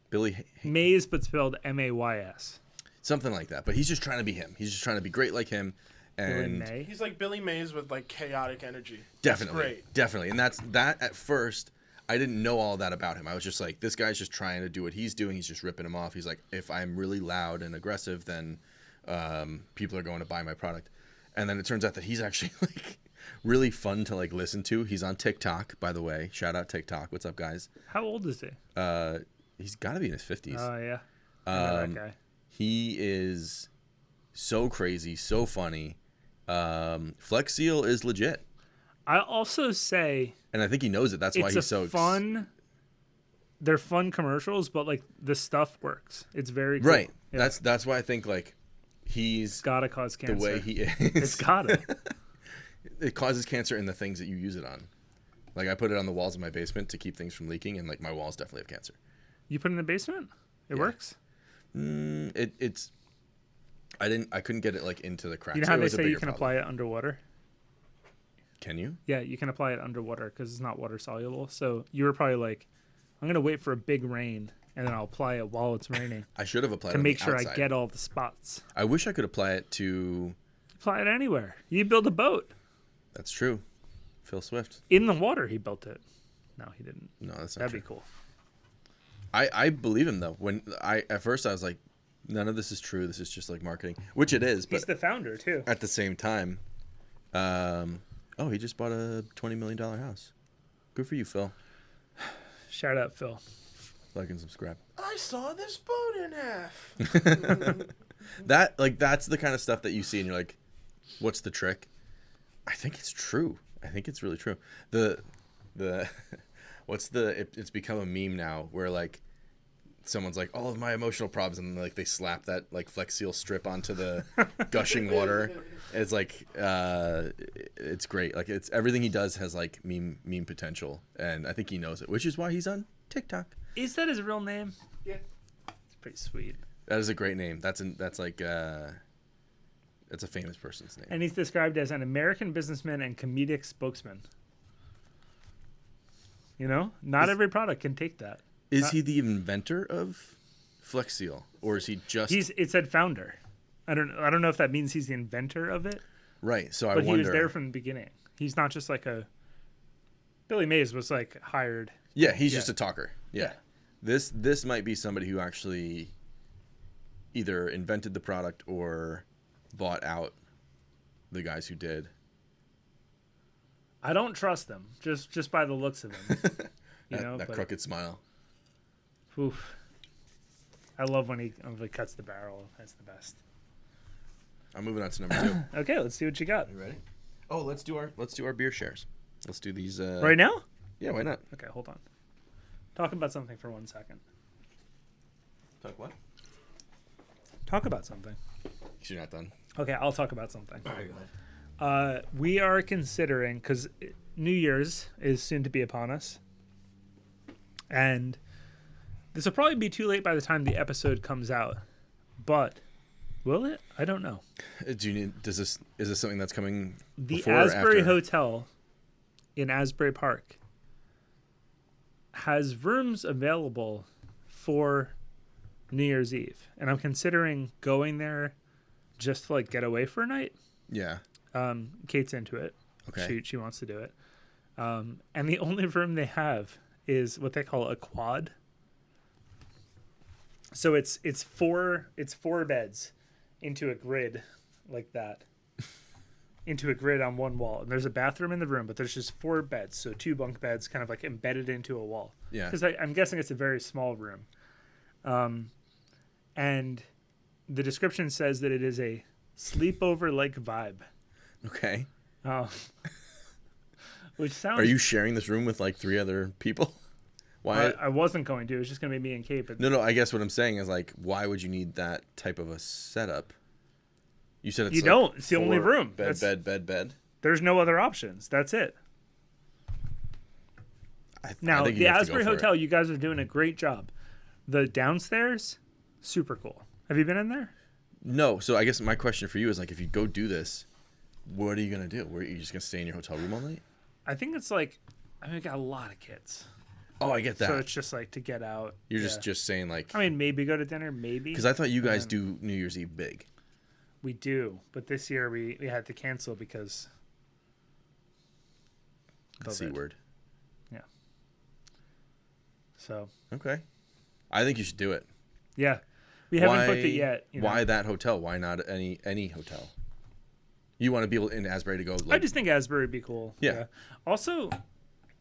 Billy Mays, but spelled Mays. something like that. But he's just trying to be him. He's just trying to be great like him. Billy And May. He's like Billy Mays with like chaotic energy. definitely, That's great. definitely. And that's that. At first, I didn't know all that about him. I was just like, this guy's just trying to do what he's doing. He's just ripping him off. He's like, if I'm really loud and aggressive, then people are going to buy my product. And then it turns out that he's actually like really fun to like listen to. He's on TikTok, by the way. Shout out TikTok. What's up, guys? How old is he? He's got to be in his 50s. Oh, yeah. I know that guy. He is so crazy, so funny. Flex Seal is legit. I'll also say And I think he knows it. That's why it's he's so fun. They're fun commercials, but like the stuff works. It's very cool. right. Yeah. That's why I think like he's Gotta cause cancer. the way he is. It's gotta. It causes cancer in the things that you use it on. Like I put it on the walls of my basement to keep things from leaking, and like my walls definitely have cancer. You put it in the basement? It Yeah. works? It's. I couldn't get it like into the cracks. You know how It they was a say you bigger can problem. apply it underwater? Can you? Yeah, you can apply it underwater because it's not water soluble. So you were probably like, I'm going to wait for a big rain and then I'll apply it while it's raining I should have applied to it on make the sure I outside. get all the spots. I wish I could apply it to. Apply it anywhere. You build a boat. That's true. Phil Swift. In the water, he built it. No, he didn't. No, that's not That'd true. be cool. I believe him though. When at first I was like, none of this is true. This is just like marketing, which it is. But He's the founder, too. at the same time, he just bought a $20 million house. Good for you, Phil. Shout out, Phil. Like and subscribe. I saw this boat in half. That's the kind of stuff that you see and you're like, what's the trick? I think it's true. I think it's really true. It's become a meme now where like someone's like, all of my emotional problems, and like they slap that like Flex Seal strip onto the gushing water. It's like it's great. Like it's everything he does has like meme potential, and I think he knows it, which is why he's on TikTok. Is that his real name? Yeah. It's pretty sweet. That is a great name. That's a famous person's name. And he's described as an American businessman and comedic spokesman. You know, not every product can take that. Is he the inventor of Flex Seal, or is he just It said founder. I don't know if that means he's the inventor of it, right? So but I he wonder. was there from the beginning. He's not just like a Billy Mays was like hired. Yeah, he's Yeah. just a talker. Yeah. Yeah. This might be somebody who actually either invented the product or bought out the guys who did. I don't trust them just by the looks of him. That crooked smile. Oof. I love when he cuts the barrel. That's the best. I'm moving on to number 2. Okay, let's see what you got. You ready? Oh, let's do our beer shares. Let's do these. Right now? Yeah, why not? Okay, hold on. Talk about something for 1 second. Talk what? Talk about something. You're not done. Okay, I'll talk about something. All right, go ahead. We are considering, because New Year's is soon to be upon us, and this will probably be too late by the time the episode comes out, but will it? I don't know. Is this something that's coming The before or Asbury after? Hotel in Asbury Park has rooms available for New Year's Eve, and I'm considering going there just to like get away for a night. Yeah. Kate's into it. Okay. She wants to do it. And the only room they have is what they call a quad. So it's four beds into a grid like that. Into a grid on one wall. And there's a bathroom in the room, but there's just 4 beds. So 2 bunk beds kind of like embedded into a wall. Yeah. Because I'm guessing it's a very small room. And the description says that it is a sleepover-like vibe. Okay. Oh. Which sounds... Are you sharing this room with like 3 other people? Why? I wasn't going to. It was just going to be me and Kate. But No. I guess what I'm saying is like, why would you need that type of a setup? You said it's You like don't. It's the only 4 room. Bed. There's no other options. That's it. Now, think you the have to go Asbury for it. Hotel, you guys are doing a great job. The downstairs, super cool. Have you been in there? No. So I guess my question for you is like, if you go do this, what are you gonna do? Are you just gonna stay in your hotel room all night? I think it's like I mean, we got a lot of kids. Oh, I get that. So it's just like to get out. You're just saying like. I mean, maybe go to dinner, maybe. Because I thought you guys do New Year's Eve big. We do, but this year we had to cancel because. The C word. Yeah. So. Okay. I think you should do it. Yeah. We haven't booked it yet. Why that hotel? Why not any hotel? You want to be able in Asbury to go. Like, I just think Asbury would be cool. Yeah. Also,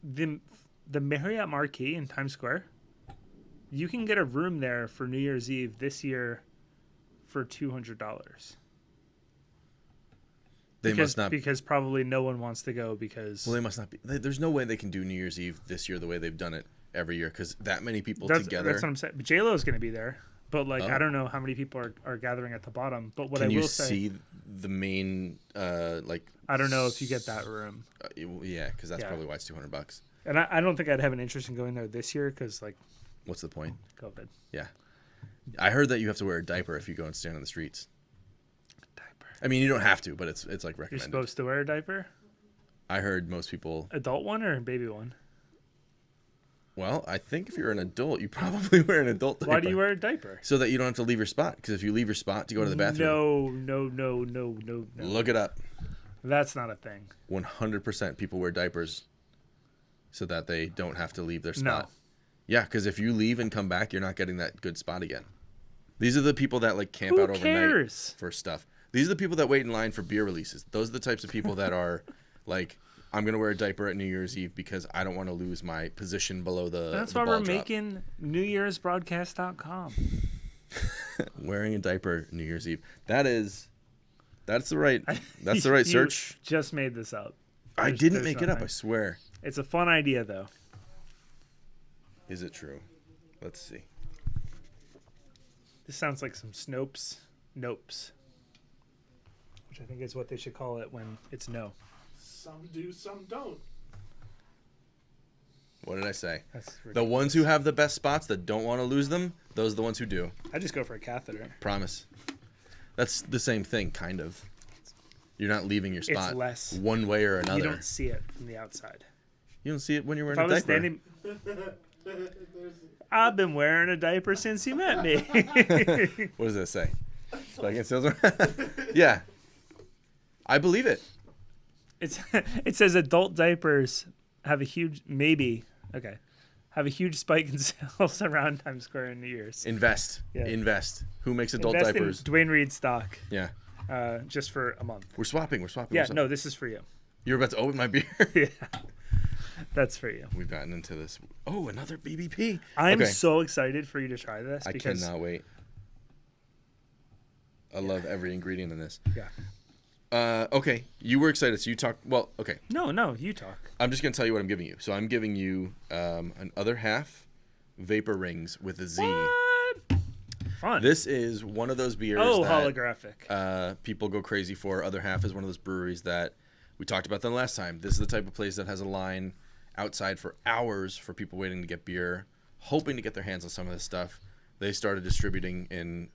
the Marriott Marquis in Times Square, you can get a room there for New Year's Eve this year for $200. Because probably no one wants to go because. Well, they must not be. There's no way they can do New Year's Eve this year the way they've done it every year because that many people together. That's what I'm saying. But J-Lo is going to be there. But I don't know how many people are gathering at the bottom. But what I will say, can you see the main I don't know if you get that room. Yeah, because that's probably why it's $200. And I don't think I'd have an interest in going there this year because what's the point? COVID. Yeah, I heard that you have to wear a diaper if you go and stand on the streets. Diaper. I mean, you don't have to, but it's like recommended. You're supposed to wear a diaper. I heard most people. Adult one or a baby one? Well, I think if you're an adult, you probably wear an adult diaper. Why do you wear a diaper? So that you don't have to leave your spot. Because if you leave your spot to go to the bathroom. No. Look it up. That's not a thing. 100% people wear diapers so that they don't have to leave their spot. No. Yeah, because if you leave and come back, you're not getting that good spot again. These are the people that camp out overnight for stuff. These are the people that wait in line for beer releases. Those are the types of people that are I'm going to wear a diaper at New Year's Eve because I don't want to lose my position below the That's the why ball we're drop. making NewYear'sBroadcast.com. Wearing a diaper New Year's Eve. That's the right You search. Just made this up. I didn't make it up, I swear. It's a fun idea though. Is it true? Let's see. This sounds like some Nopes, which I think is what they should call it when it's no. Some do, some don't. What did I say? That's ridiculous. The ones who have the best spots that don't want to lose them, those are the ones who do. I just go for a catheter. Promise. That's the same thing, kind of. You're not leaving your spot less. one way or another. You don't see it from the outside. You don't see it when you're wearing If a I was diaper. standing, I've been wearing a diaper since you met me. What does that say? Like salesman? Yeah. I believe it. It says adult diapers have a huge spike in sales around Times Square in New Year's. Invest. Yeah. Invest. Who makes adult Invest diapers? in Dwayne Reed stock. Yeah. Just for a month. We're swapping. Yeah, no, this is for you. You're about to open my beer. Yeah. That's for you. We've gotten into this. Oh, another BBP. I'm Okay. so excited for you to try this. I because, cannot wait. I love every ingredient in this. Yeah. Okay, you were excited, so you talk. Well, okay. No, you talk. I'm just gonna tell you what I'm giving you. So I'm giving you an other half vapor rings with a Z. What? Fun. This is one of those beers. Oh, that, holographic. People go crazy for. Other half is one of those breweries that we talked about them last time. This is the type of place that has a line outside for hours for people waiting to get beer, hoping to get their hands on some of this stuff. They started distributing in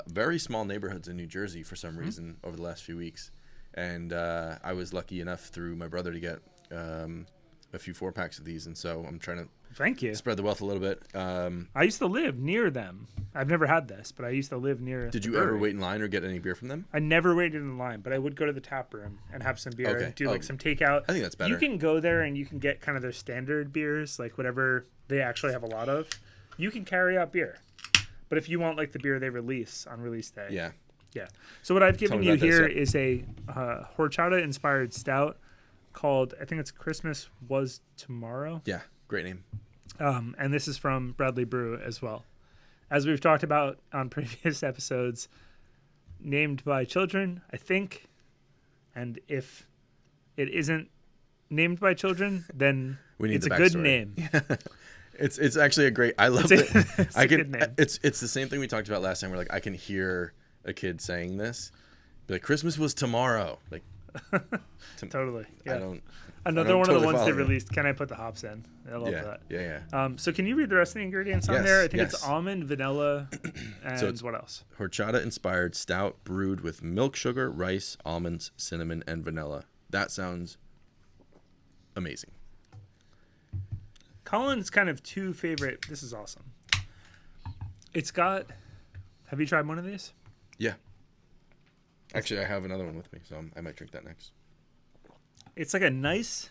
very small neighborhoods in New Jersey for some reason over the last few weeks. And I was lucky enough through my brother to get a few 4-packs of these. And so I'm trying to Thank you. spread the wealth a little bit. I used to live near them. I've never had this, but I used to live near. Did you the ever brewery. wait in line or get any beer from them? I never waited in line, but I would go to the tap room and have some beer Okay. and do like some takeout. I think that's better. You can go there and you can get kind of their standard beers, like whatever they actually have a lot of. You can carry out beer. But if you want like the beer they release on release day. Yeah. Yeah. So what I've given me you about this, here yeah. is a horchata inspired stout called, I think it's Christmas Was Tomorrow. Yeah. Great name. And this is from Bradley Brew as well. As we've talked about on previous episodes, named by children, I think. And if it isn't named by children, then it's a good name. It's actually a great. I love it. It's a good name. It's the same thing we talked about last time. Where like I can hear a kid saying this, be like Christmas was tomorrow. Like Totally. Yeah. I Another don't one of totally the ones they follow you. released. Can I put the hops in? I love Yeah. that. Yeah. So can you read the rest of the ingredients on Yes, there? I think yes. it's almond, vanilla, and So it's- what else? Horchata inspired stout brewed with milk sugar, rice, almonds, cinnamon, and vanilla. That sounds amazing. Colin's kind of two favorite. This is awesome. It's got. Have you tried one of these? Yeah. Actually, I have another one with me, so I might drink that next. It's like a nice.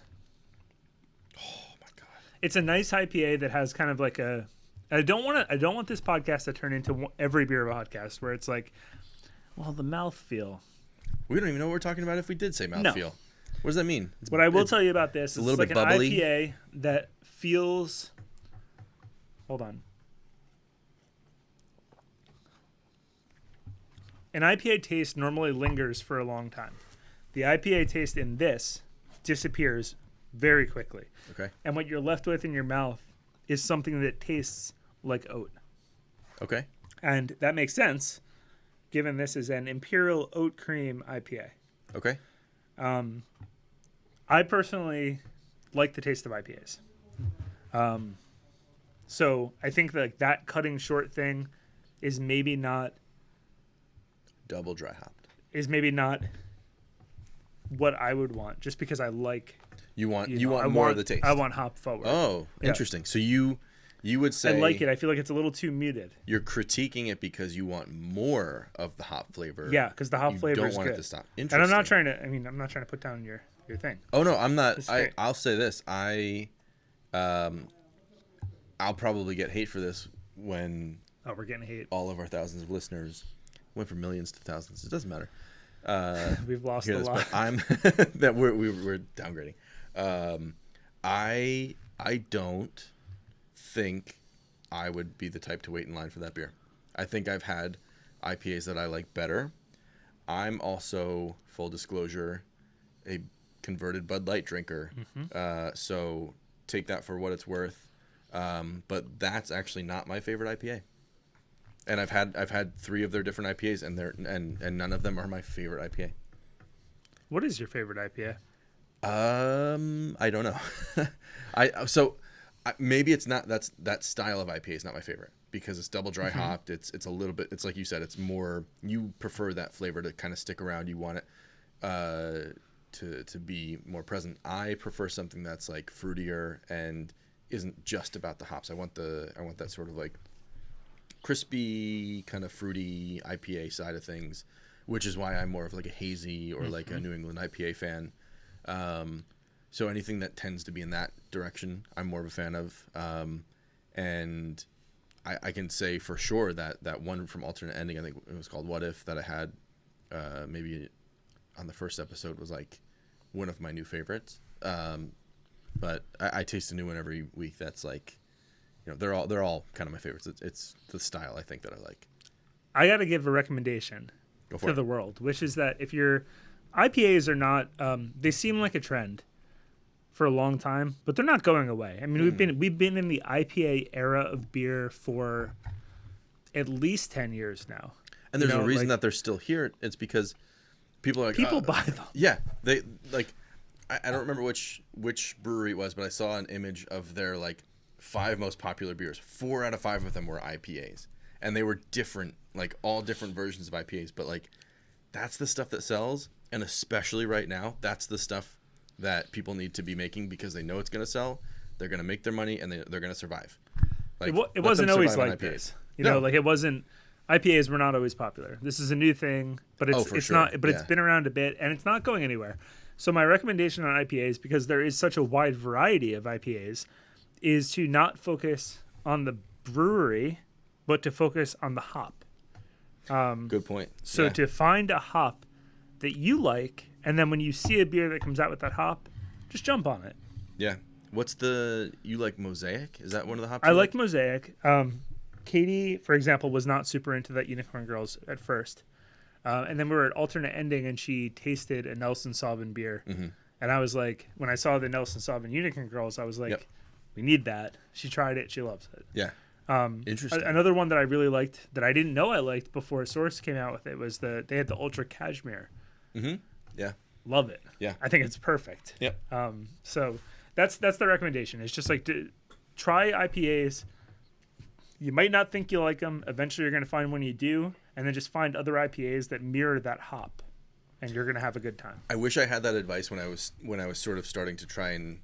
Oh my god! It's a nice IPA that has kind of like a. I don't want this podcast to turn into every beer podcast where it's like, well, the mouthfeel. We don't even know what we're talking about if we did say mouthfeel. No. What does that mean? What I will tell you about this is a little like bit an bubbly. IPA that feels. Hold on. An IPA taste normally lingers for a long time. The IPA taste in this disappears very quickly. Okay. And what you're left with in your mouth is something that tastes like oat. Okay. And that makes sense, given this is an Imperial Oat Cream IPA. Okay. I personally like the taste of IPAs. So I think that cutting short thing is maybe not Double dry hopped. what I would want, just because I like. You want I more of the taste. I want hop forward. Oh, Yeah. interesting. So you would say I like it. I feel like it's a little too muted. You're critiquing it because you want more of the hop flavor. Yeah, because the hop You flavor don't is want good. it to stop. And Interesting. I'm not trying to put down your thing. Oh no, I'm not. It's great. I'll say this. I'll probably get hate for this when Oh, we're getting hate. all of our thousands of listeners went from millions to thousands. It doesn't matter. We've lost Hear a this, lot. but I'm that we're downgrading. I don't think I would be the type to wait in line for that beer. I think I've had IPAs that I like better. I'm also, full disclosure, a converted Bud Light drinker. So take that for what it's worth. But that's actually not my favorite IPA. And I've had 3 of their different IPAs, and none of them are my favorite IPA. What is your favorite IPA? I don't know. Maybe it's not that style of IPA is not my favorite because it's double dry hopped. It's a little bit. It's like you said. It's more. You prefer that flavor to kind of stick around. You want it to be more present. I prefer something that's like fruitier and isn't just about the hops. I want that sort of like crispy kind of fruity IPA side of things, which is why I'm more of like a hazy or like a New England IPA fan. So anything that tends to be in that direction, I'm more of a fan of. And I can say for sure that one from Alternate Ending, I think it was called What If, that I had maybe on the first episode was like one of my new favorites. But I taste a new one every week. That's like, they're all kind of my favorites. It's the style I think that I like. I got to give a recommendation to the world, which is that if your IPAs are not, they seem like a trend for a long time, but they're not going away. I mean, we've been in the IPA era of beer for at least 10 years now. And there's a reason that they're still here. It's because people are like, people buy them. Yeah, they like. I don't remember which brewery it was, but I saw an image of their like 5 most popular beers. 4 out of 5 of them were IPAs, and they were different, like all different versions of IPAs. But like, that's the stuff that sells, and especially right now, that's the stuff that people need to be making because they know it's going to sell. They're going to make their money, and they're going to survive. Like, It wasn't always like this. It wasn't. IPAs were not always popular. This is a new thing, but it's not. But it's been around a bit, and it's not going anywhere. So my recommendation on IPAs, because there is such a wide variety of IPAs, is to not focus on the brewery, but to focus on the hop. Good point. So to find a hop that you like, and then when you see a beer that comes out with that hop, just jump on it. Yeah. You like Mosaic? Is that one of the hops? I like Mosaic. Katie, for example, was not super into that Unicorn Girls at first. And then we were at Alternate Ending, and she tasted a Nelson Sauvin beer. And I was like, when I saw the Nelson Sauvin Unicorn Girls, I was like, we need that. She tried it. She loves it. Yeah. Interesting. Another one that I really liked that I didn't know I liked before Source came out with it was they had the Ultra Cashmere. Yeah. Love it. Yeah. I think it's perfect. Yep. So that's the recommendation. It's just like try IPAs. You might not think you like them. Eventually, you're going to find one you do, and then just find other IPAs that mirror that hop, and you're going to have a good time. I wish I had that advice when I was sort of starting to try and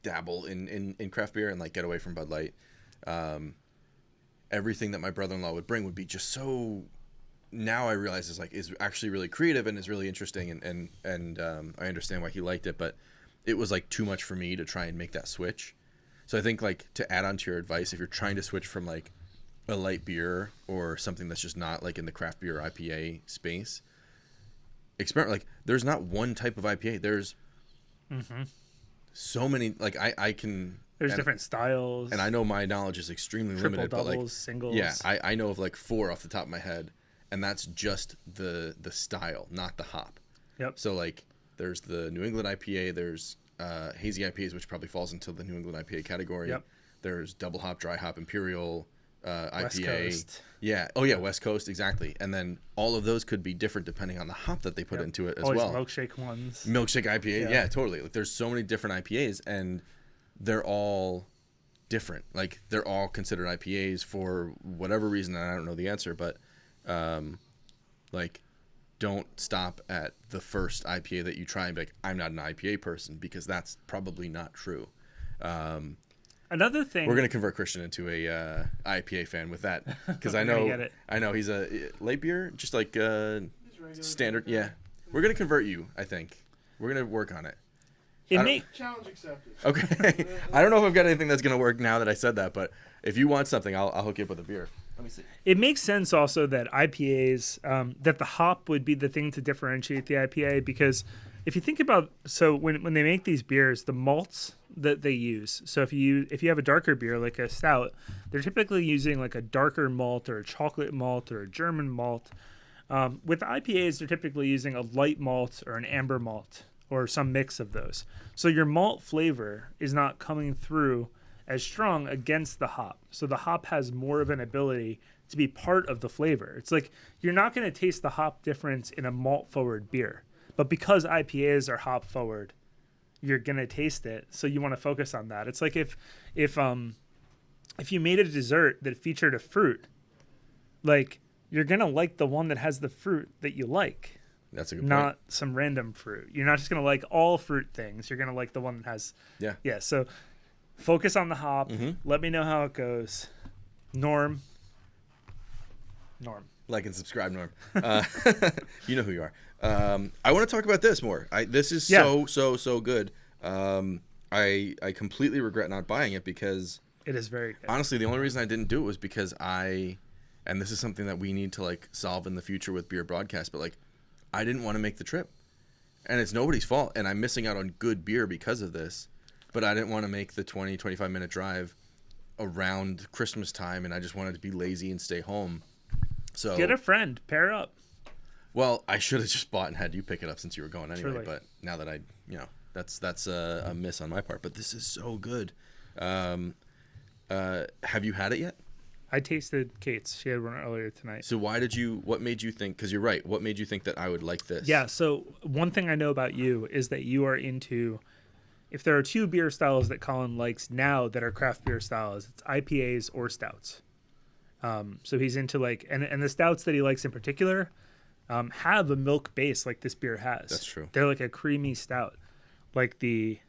dabble in craft beer and like get away from Bud Light, everything that my brother-in-law would bring would be just so. Now I realize is actually really creative and is really interesting, and I understand why he liked it, but it was like too much for me to try and make that switch. So I think like to add on to your advice, if you're trying to switch from like a light beer or something that's just not like in the craft beer IPA space, experiment. Like there's not one type of IPA. There's so many. Like I can. There's different styles. And I know my knowledge is extremely triple, limited, doubles, but like singles. Yeah, I know of like 4 off the top of my head, and that's just the style, not the hop. Yep. So like there's the New England IPA, there's hazy IPAs, which probably falls into the New England IPA category. Yep. There's double hop, dry hop, Imperial IPA. West Coast. Yeah. Oh yeah, West Coast, exactly. And then all of those could be different depending on the hop that they put into it as Always well. milkshake ones. Milkshake IPA, yeah, totally. Like there's so many different IPAs, and they're all different. Like they're all considered IPAs for whatever reason, and I don't know the answer, but like don't stop at the first IPA that you try and be like, I'm not an IPA person, because that's probably not true. Another thing, we're gonna convert Christian into a IPA fan with that, because I know he's a light beer, just like standard. Yeah, we're gonna convert you. I think we're gonna work on it. Challenge accepted. Okay. I don't know if I've got anything that's gonna work now that I said that, but if you want something, I'll hook you up with a beer. Let me see. It makes sense also that IPAs, that the hop would be the thing to differentiate the IPA, because if you think about, so when they make these beers, the malts that they use, so if you have a darker beer like a stout, they're typically using like a darker malt or a chocolate malt or a German malt. With IPAs, they're typically using a light malt or an amber malt or some mix of those. So your malt flavor is not coming through as strong against the hop. So the hop has more of an ability to be part of the flavor. It's like you're not going to taste the hop difference in a malt forward beer, but because IPAs are hop forward, you're going to taste it. So you want to focus on that. It's like if you made a dessert that featured a fruit, like you're going to like the one that has the fruit that you like. That's a good point. Not some random fruit. You're not just going to like all fruit things. You're going to like the one that has. Yeah. So focus on the hop. Let me know how it goes. Norm. Like and subscribe, Norm. You know who you are. I want to talk about this more. This is so good. I completely regret not buying it, because it is very good. Honestly, the only reason I didn't do it was because and this is something that we need to like solve in the future with beer broadcast, but like I didn't want to make the trip, and it's nobody's fault, and I'm missing out on good beer because of this, but I didn't want to make the 20-25 minute drive around Christmas time, and I just wanted to be lazy and stay home. So get a friend, pair up. Well, I should have just bought and had you pick it up since you were going anyway. Truly. But now that that's a miss on my part. But this is so good. Have you had it yet? I tasted Kate's. She had one earlier tonight. So what made you think? Because you're right. What made you think that I would like this? Yeah. So one thing I know about you is that you are into. If there are 2 beer styles that Colin likes now that are craft beer styles, it's IPAs or stouts. So he's into like, and the stouts that he likes in particular have a milk base like this beer has. That's true. They're like a creamy stout, like the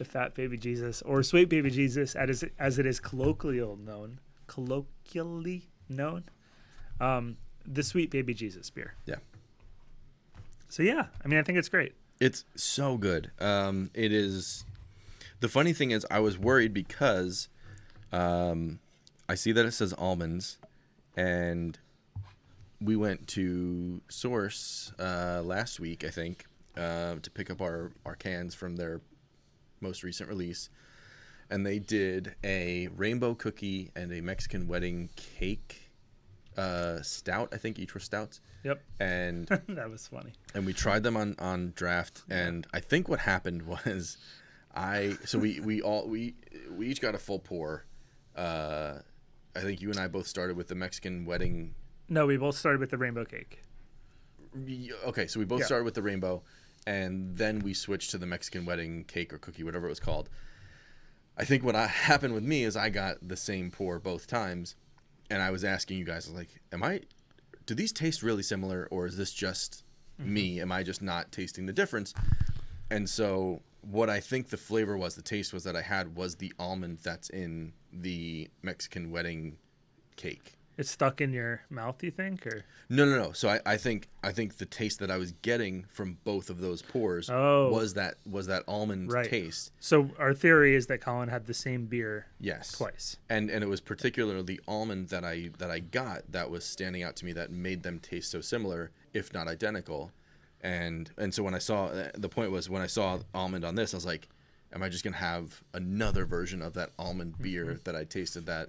Fat Baby Jesus or Sweet Baby Jesus, as it is colloquially known. The Sweet Baby Jesus beer. Yeah. So yeah, I mean, I think it's great. It's so good. It is. The funny thing is, I was worried because I see that it says almonds, and we went to Source last week, I think, to pick up our cans from their most recent release, and they did a rainbow cookie and a Mexican wedding cake stout. I think each were stouts. Yep. And that was funny. And we tried them on draft, and I think what happened was we each got a full pour. I think you and I both started with the Mexican wedding. No, we both started with the rainbow cake. Okay, so we both started with the rainbow, and then we switched to the Mexican wedding cake or cookie, whatever it was called. I think what happened with me is I got the same pour both times, and I was asking you guys, I was like, do these taste really similar, or is this just me? Am I just not tasting the difference? And so what I think the flavor was, the taste was that I had was the almond that's in the Mexican wedding cake. It's stuck in your mouth, you think, or No. So I think the taste that I was getting from both of those pours was that almond taste. So our theory is that Colin had the same beer Yes. twice. And it was particularly the almond that I got that was standing out to me that made them taste so similar, if not identical. And so when I saw when I saw almond on this, I was like, am I just gonna have another version of that almond beer that I tasted that,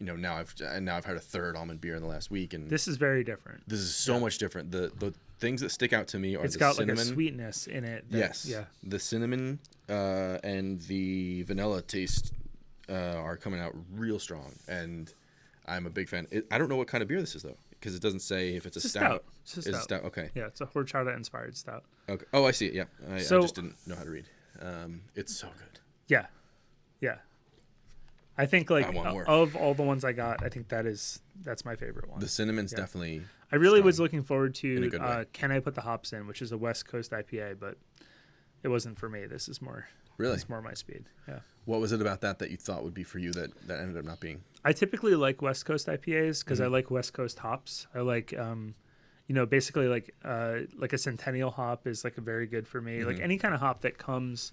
now I've had a third almond beer in the last week, and this is very different. This is so much different. The things that stick out to me are it's the got cinnamon. like a sweetness in it. Yes. Yeah. The cinnamon and the vanilla taste are coming out real strong, and I'm a big fan. I don't know what kind of beer this is though, because it doesn't say if it's a stout. It's a Is it stout? Okay. Yeah, it's a horchata inspired stout. Okay. Oh, I see it. Yeah. I just didn't know how to read. It's so good. Yeah. Yeah. I think like I want more. of all the ones I got, I think that's my favorite one. The cinnamon's definitely. I really strong was looking forward in a to good way. Can I Put the Hops In, which is a West Coast IPA, but it wasn't for me. This is more Really? It's more my speed. Yeah. What was it about that you thought would be for you that ended up not being? I typically like West Coast IPAs because Mm-hmm. I like West Coast hops. I like basically like a Centennial hop is like a very good for me. Mm-hmm. Like any kind of hop that comes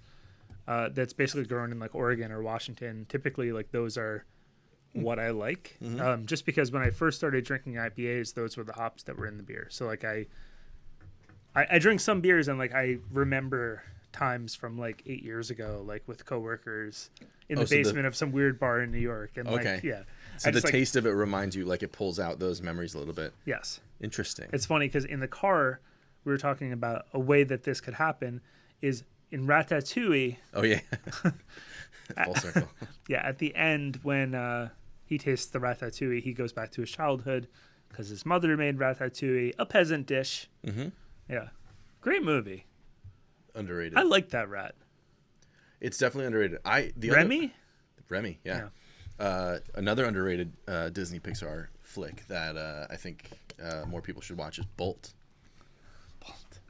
that's basically grown in like Oregon or Washington. Typically like those are what I like. Mm-hmm. Just because when I first started drinking IPAs, those were the hops that were in the beer. So like I drink some beers and like I remember times from like 8 years ago, like with coworkers in the basement of some weird bar in New York. And Okay. like, yeah. So I the just, like, taste of it reminds you, like it pulls out those memories a little bit. yes. Interesting. It's funny because in the car, we were talking about a way that this could happen is in Ratatouille. Oh yeah. Full circle. Yeah, at the end when he tastes the ratatouille, he goes back to his childhood because his mother made ratatouille, a peasant dish. Mm-hmm. Yeah, great movie. Underrated. I like that rat. It's definitely underrated. Remy, yeah. Another underrated Disney Pixar flick that I think more people should watch is Bolt.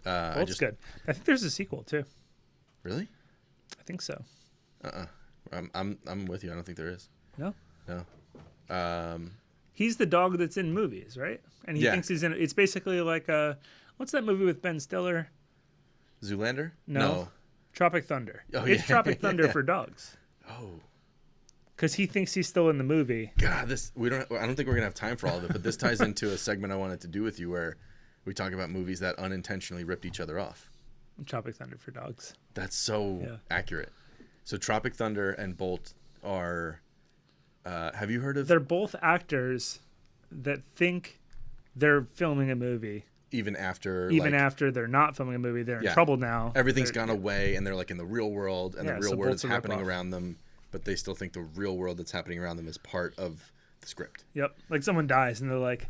Bolt's good. I think there's a sequel too. Really? I think so. I'm with you. I don't think there is. No. No. He's the dog that's in movies, right? And he thinks he's in. It's basically like what's that movie with Ben Stiller? Zoolander? No. Tropic Thunder. Oh, It's yeah. Tropic Thunder Yeah. for dogs. Oh. Because he thinks he's still in the movie. God, I don't think we're gonna have time for all of it, but this ties into a segment I wanted to do with you where we talk about movies that unintentionally ripped each other off. Tropic Thunder for dogs. That's so accurate. So Tropic Thunder and Bolt are. Have you heard of? They're both actors that think they're filming a movie. Even after They're not filming a movie, they're in trouble now. Everything's gone away, and they're like in the real world, and the real so world is Bolt's a happening ripoff. around them, but they still think the real world that's happening around them is part of the script. Yep. Like someone dies and they're like,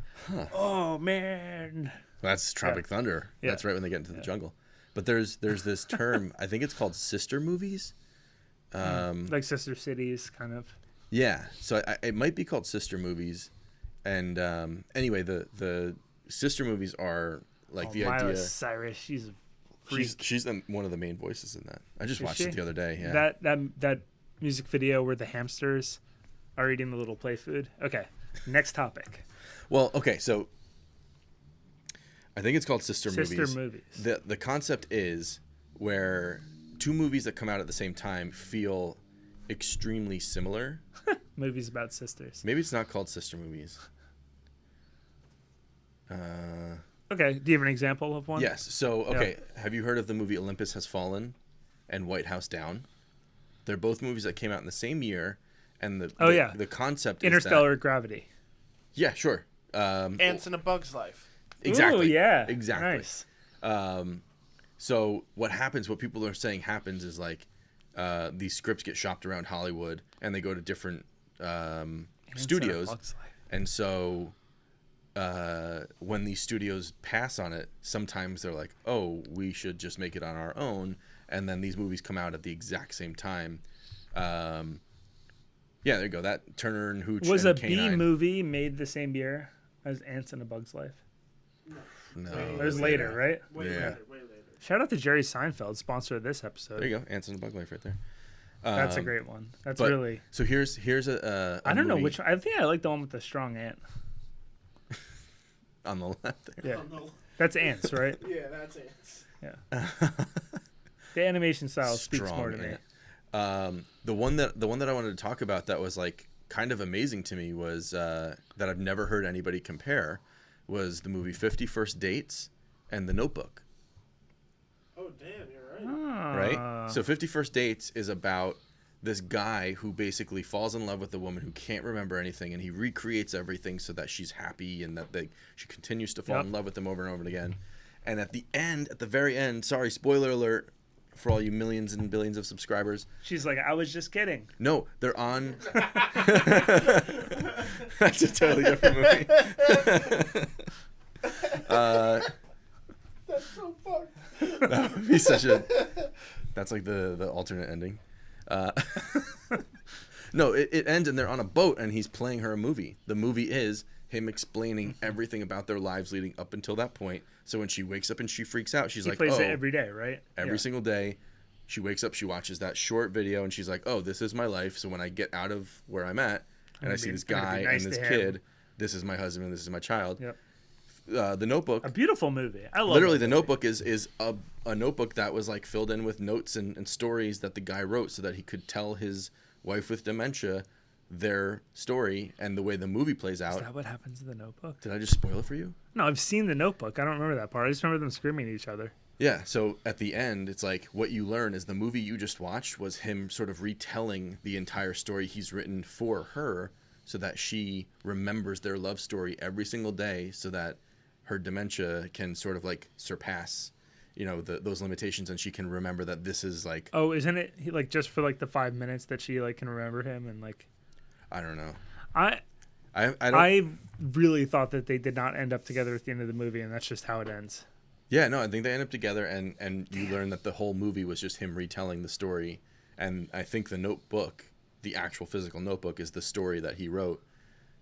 oh man. That's Tropic Thunder. Yeah. That's right when they get into the jungle. But there's this term, I think it's called sister movies. Like Sister Cities, kind of. Yeah, so it might be called sister movies, and anyway, the sister movies are like the Miley idea. Cyrus, she's a freak. She's one of the main voices in that. I just watched it the other day. Yeah. That music video where the hamsters are eating the little play food. Okay, next topic. Well, okay, so I think it's called sister movies. Sister movies. The concept is where two movies that come out at the same time feel extremely similar. Movies about sisters. Maybe it's not called sister movies. Okay, do you have an example of one? Yes. So, okay, have you heard of the movie Olympus Has Fallen and White House Down? They're both movies that came out in the same year, and the concept Interstellar is Gravity. yeah, sure. Ants in a Bug's Life. Exactly. Ooh, yeah. Exactly. Nice. So what people are saying happens is like these scripts get shopped around Hollywood, and they go to different studios, Bug's Life. and so when these studios pass on it, sometimes they're like, oh, we should just make it on our own, and then these movies come out at the exact same time. Yeah, there you go. That Turner and Hooch Was and a B K9. movie made the same year as Ants in a Bug's Life? No, It was later, right? Way Yeah. later. Way later. Shout out to Jerry Seinfeld, sponsor of this episode. There you go. Ants and the Bug Life right there. That's a great one. That's but- really. So here's a I don't know movie which. I think I like the one with the strong ant. on the left there. Yeah, that's ants, right? Yeah, that's ants. Yeah. The animation style speaks Strong more to me. ant. The one that I wanted to talk about that was like kind of amazing to me was that I've never heard anybody compare was the movie 50 First Dates and The Notebook. Oh, damn, you're right. Right? So 50 First Dates is about this guy who basically falls in love with a woman who can't remember anything, and he recreates everything so that she's happy and that she continues to fall in love with him over and over again. And at the very end, sorry, spoiler alert for all you millions and billions of subscribers. She's like, I was just kidding. No, they're on. That's a totally different movie. That's so fucked. That would be such a. That's like the alternate ending. No, it ends and they're on a boat and he's playing her a movie. The movie is him explaining everything about their lives leading up until that point. So when she wakes up and she freaks out, she's He like, plays "Oh, it every day, right? every single day." She wakes up, she watches that short video, and she's like, "Oh, this is my life. So when I get out of where I'm at, and I see this guy nice and this to kid, this is my husband, and this is my child." Yep. The Notebook. A beautiful movie. I love Literally, that the movie. Notebook is a notebook that was like filled in with notes and stories that the guy wrote so that he could tell his wife with dementia their story and the way the movie plays out. Is that what happens in the Notebook? Did I just spoil it for you? No, I've seen the Notebook. I don't remember that part. I just remember them screaming at each other. Yeah, so at the end, it's like what you learn is the movie you just watched was him sort of retelling the entire story he's written for her so that she remembers their love story every single day so that her dementia can sort of like surpass, those limitations and she can remember that this is like... Oh, isn't it like just for like the 5 minutes that she like can remember him and like... I don't know. I don't... I really thought that they did not end up together at the end of the movie, and that's just how it ends. Yeah, no, I think they end up together, and you learn that the whole movie was just him retelling the story. And I think the notebook, the actual physical notebook, is the story that he wrote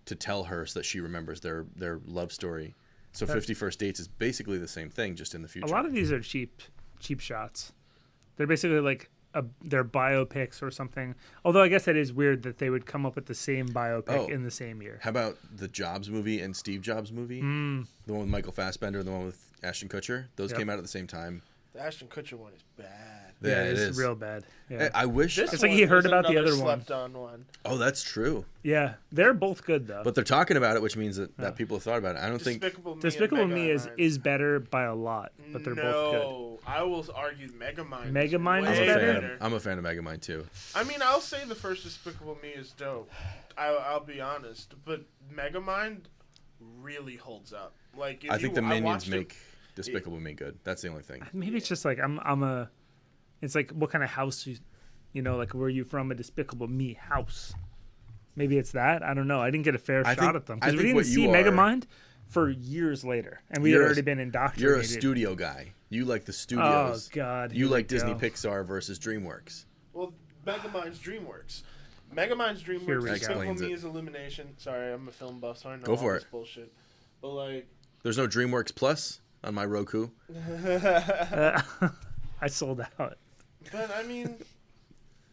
to tell her so that she remembers their love story. So 50 First Dates is basically the same thing, just in the future. A lot of these are cheap shots. They're basically like their biopics or something. Although I guess it is weird that they would come up with the same biopic in the same year. How about the Jobs movie and Steve Jobs movie? The one with Michael Fassbender and the one with Ashton Kutcher? Those came out at the same time. The Ashton Kutcher one is bad. Yeah, it it's is. real bad. Yeah. I wish... It's like he heard about the other one. Slept-on one. Oh, that's true. Yeah, they're both good though. But they're talking about it, which means that people have thought about it. I don't think... Despicable Me is better by a lot, but they're both good. No, I will argue Megamind. Megamind is way better? I'm a fan of Megamind too. I mean, I'll say the first Despicable Me is dope. I'll be honest, but Megamind really holds up. Like, I think the Minions watched make Despicable Me good. That's the only thing. Maybe it's just like it's like what kind of house like where you from, a Despicable Me house. Maybe it's that. I don't know. I didn't get a fair shot at them because we didn't see Megamind for years later, and we had already been indoctrinated. You're a studio guy. You like the studios. Oh God. You like Disney Pixar versus DreamWorks. Well, Megamind's DreamWorks. Megamind's DreamWorks. Despicable Me is Illumination. Sorry, I'm a film buff, so I know all this bullshit. But like, there's no DreamWorks Plus on my Roku. I sold out. But I mean,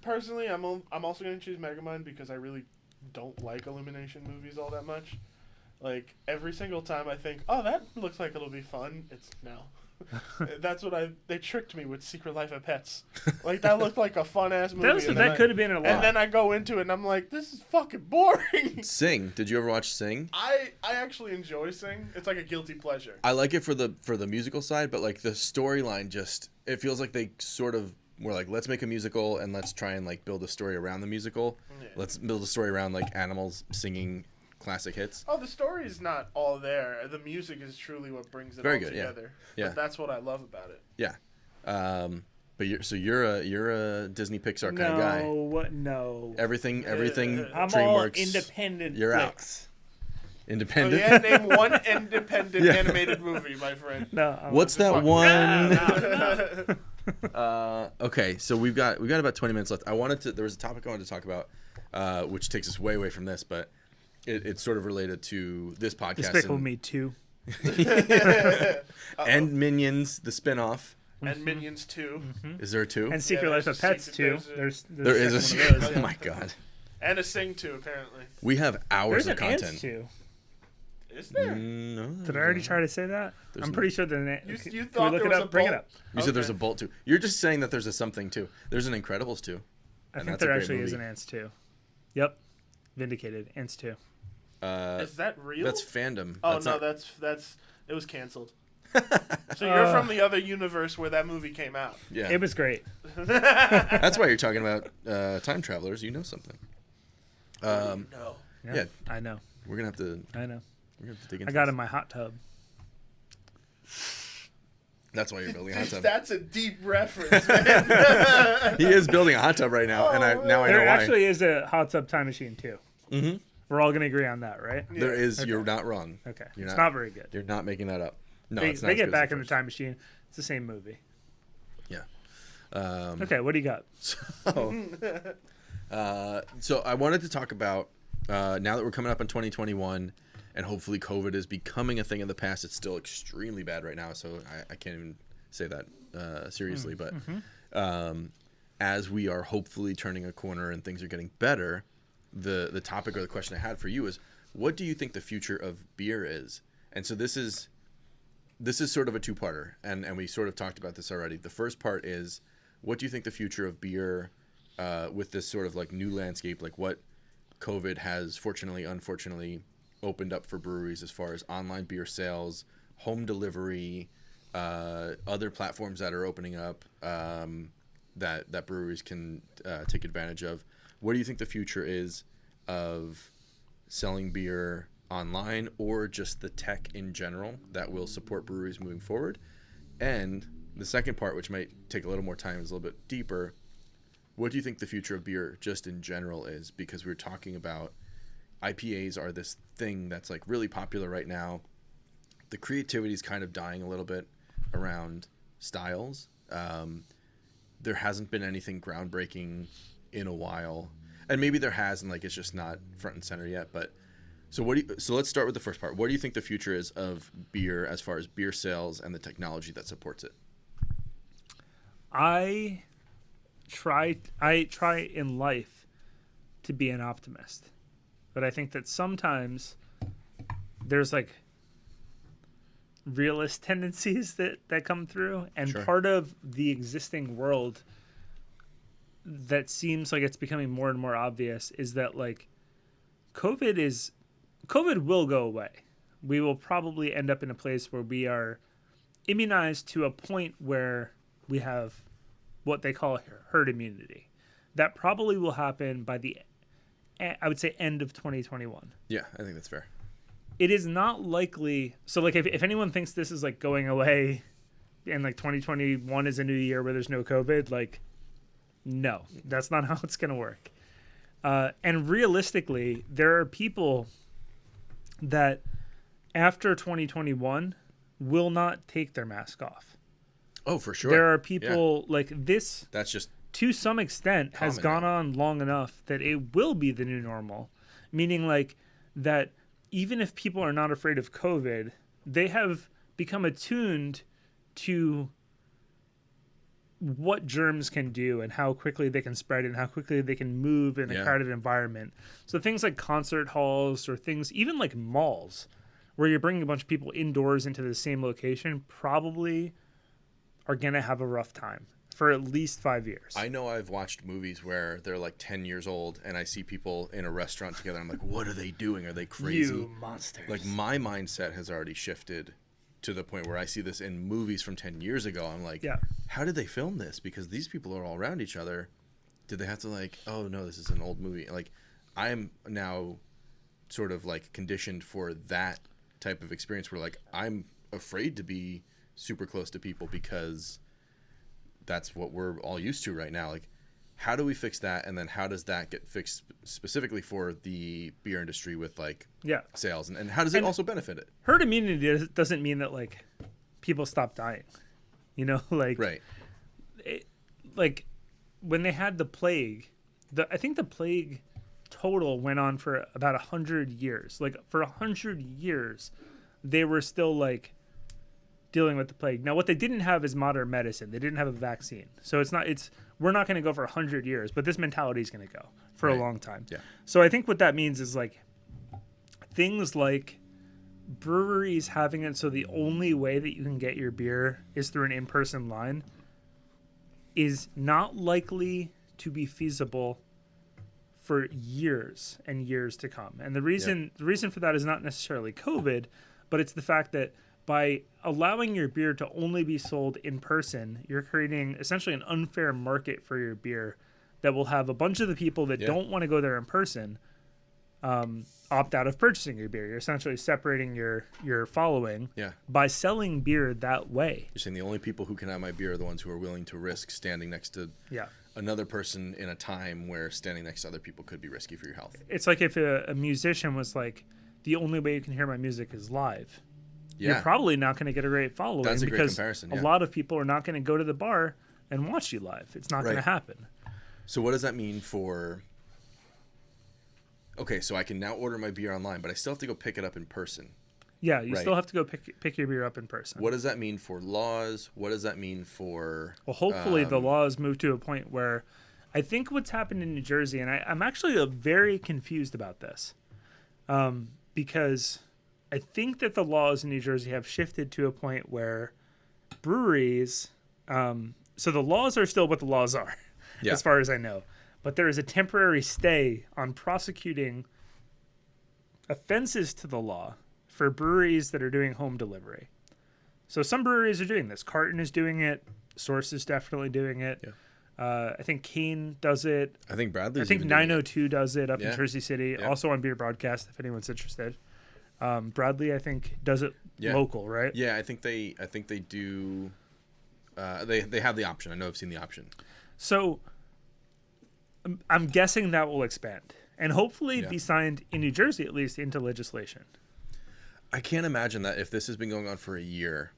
personally, I'm also gonna choose Megamind because I really don't like Illumination movies all that much. Like, every single time I think, oh, that looks like it'll be fun, it's no. That's what they tricked me with Secret Life of Pets. Like, that looked like a fun ass movie. That could have been a lot. And then I go into it and I'm like, this is fucking boring. Sing. Did you ever watch Sing? I actually enjoy Sing. It's like a guilty pleasure. I like it for the musical side, but like the storyline it feels like they sort of were like, let's make a musical and let's try and like build a story around the musical. Yeah. Let's build a story around like animals singing classic hits. Oh, the story is not all there. The music is truly what brings it all together. Yeah. But that's what I love about it. Yeah. But you're a Disney Pixar kind of guy. No. Everything I'm DreamWorks. all independent. You're flicks. out. Independent. Oh, yeah, name one independent animated movie, my friend. No. What's that one? No. Okay, so we've got about 20 minutes left. There was a topic I wanted to talk about, which takes us way away from this, but it's sort of related to this podcast. Despicable Me 2. And Minions, the spinoff. and Minions 2. Is there a 2? And Secret Life there's of a Pets secret- too. there's There is a second one of secret. those, Oh yeah. my god. And a Sing 2, apparently. We have hours There's of an Ants content. too. Is there? No. Did I already try to say that? There's I'm no- pretty sure that You can we thought look there it was up? a Bring it bolt? up. You said there's Okay. a Bolt 2. You're just saying that there's a something 2. There's an Incredibles 2. I and think that's a there great actually is movie. an Ants 2. Yep. Vindicated. Ants 2. Is that real? That's fandom. Oh That's no, not- that's it was canceled. So you're from the other universe where that movie came out. yeah. It was great. That's why you're talking about time travelers. You know something. No. Yeah. I know. We're gonna have to. I know. We're gonna have to dig into I got this. in my hot tub. That's why you're building a hot tub. That's a deep reference, man. He is building a hot tub right now, and now I know There why. actually is a hot tub time machine too. Mm-hmm. We're all gonna agree on that, right? There is. Okay. You're not wrong. Okay. You're it's not- not very good. You're not making that up. No, They it's not. they as get good as back in the first. time machine. It's the same movie. Yeah. Okay, what do you got? So I wanted to talk about now that we're coming up on 2021, and hopefully COVID is becoming a thing of the past. It's still extremely bad right now, so I can't even say that seriously. But as we are hopefully turning a corner and things are getting better, the topic or the question I had for you is, what do you think the future of beer is? And so this is sort of a two-parter, and we sort of talked about this already. The first part is, what do you think the future of beer with this sort of like new landscape, like what COVID has fortunately, unfortunately opened up for breweries as far as online beer sales, home delivery, other platforms that are opening up that breweries can take advantage of. What do you think the future is of selling beer online, or just the tech in general that will support breweries moving forward? And the second part, which might take a little more time, is a little bit deeper. What do you think the future of beer just in general is? Because we're talking about IPAs are this thing that's like really popular right now. The creativity is kind of dying a little bit around styles. There hasn't been anything groundbreaking in a while, and maybe there has, and like it's just not front and center yet. But so let's start with the first part. What do you think the future is of beer as far as beer sales and the technology that supports it? I try in life to be an optimist, but I think that sometimes there's like realist tendencies that come through, and Sure. part of the existing world that seems like it's becoming more and more obvious is that like COVID will go away. We will probably end up in a place where we are immunized to a point where we have what they call herd immunity. That probably will happen by I would say end of 2021. Yeah, I think that's fair. It is not likely. So like if anyone thinks this is like going away and like 2021 is a new year where there's no COVID, like no, that's not how it's going to work. And realistically, there are people that after 2021 will not take their mask off. Oh, for sure. There are people like this, That's just to some extent, has Common gone now. on long enough that it will be the new normal. Meaning like that even if people are not afraid of COVID, they have become attuned to what germs can do and how quickly they can spread and how quickly they can move in a Yeah. crowded environment. So things like concert halls or things, even like malls, where you're bringing a bunch of people indoors into the same location, probably are going to have a rough time for at least 5 years. I know I've watched movies where they're like 10 years old and I see people in a restaurant together. I'm like, what are they doing? Are they crazy? You monsters. Like my mindset has already shifted to the point where I see this in movies from 10 years ago. I'm like, Yeah. how did they film this? Because these people are all around each other. Did they have to like, oh no, this is an old movie. Like I'm now sort of like conditioned for that type of experience where like I'm afraid to be super close to people because that's what we're all used to right now. Like, how do we fix that? And then how does that get fixed specifically for the beer industry with like Yeah. sales? And how does it also benefit it? Herd immunity doesn't mean that like people stop dying. You know, like Right. like when they had the plague, I think the plague total went on for about 100 years. Like for 100 years, they were still like dealing with the plague. Now, what they didn't have is modern medicine. They didn't have a vaccine. So we're not going to go for 100 years, but this mentality is going to go for a long time. Yeah. So I think what that means is like things like breweries having it so the only way that you can get your beer is through an in-person line is not likely to be feasible for years and years to come. And the reason for that is not necessarily COVID, but it's the fact that by allowing your beer to only be sold in person, you're creating essentially an unfair market for your beer that will have a bunch of the people that don't want to go there in person opt out of purchasing your beer. You're essentially separating your following by selling beer that way. You're saying the only people who can have my beer are the ones who are willing to risk standing next to another person in a time where standing next to other people could be risky for your health. It's like if a musician was like, the only way you can hear my music is live. You're probably not going to get a great following. That's a because great comparison. A lot of people are not going to go to the bar and watch you live. It's not going to happen. So what does that mean for... Okay, so I can now order my beer online, but I still have to go pick it up in person. Yeah, you still have to go pick your beer up in person. What does that mean for laws? What does that mean for... Well, hopefully the laws move to a point where... I think what's happened in New Jersey, and I'm actually very confused about this, because I think that the laws in New Jersey have shifted to a point where breweries... so the laws are still what the laws are, as far as I know. But there is a temporary stay on prosecuting offenses to the law for breweries that are doing home delivery. So some breweries are doing this. Carton is doing it. Source is definitely doing it. Yeah. I think Kane does it. I think Bradley's I think 902 does it up in Jersey City. Yeah. Also on Beer Broadcast, if anyone's interested. Bradley, I think, does it local, right? Yeah, I think they do. They have the option. I know I've seen the option. So I'm guessing that will expand and hopefully be signed in New Jersey, at least, into legislation. I can't imagine that if this has been going on for a year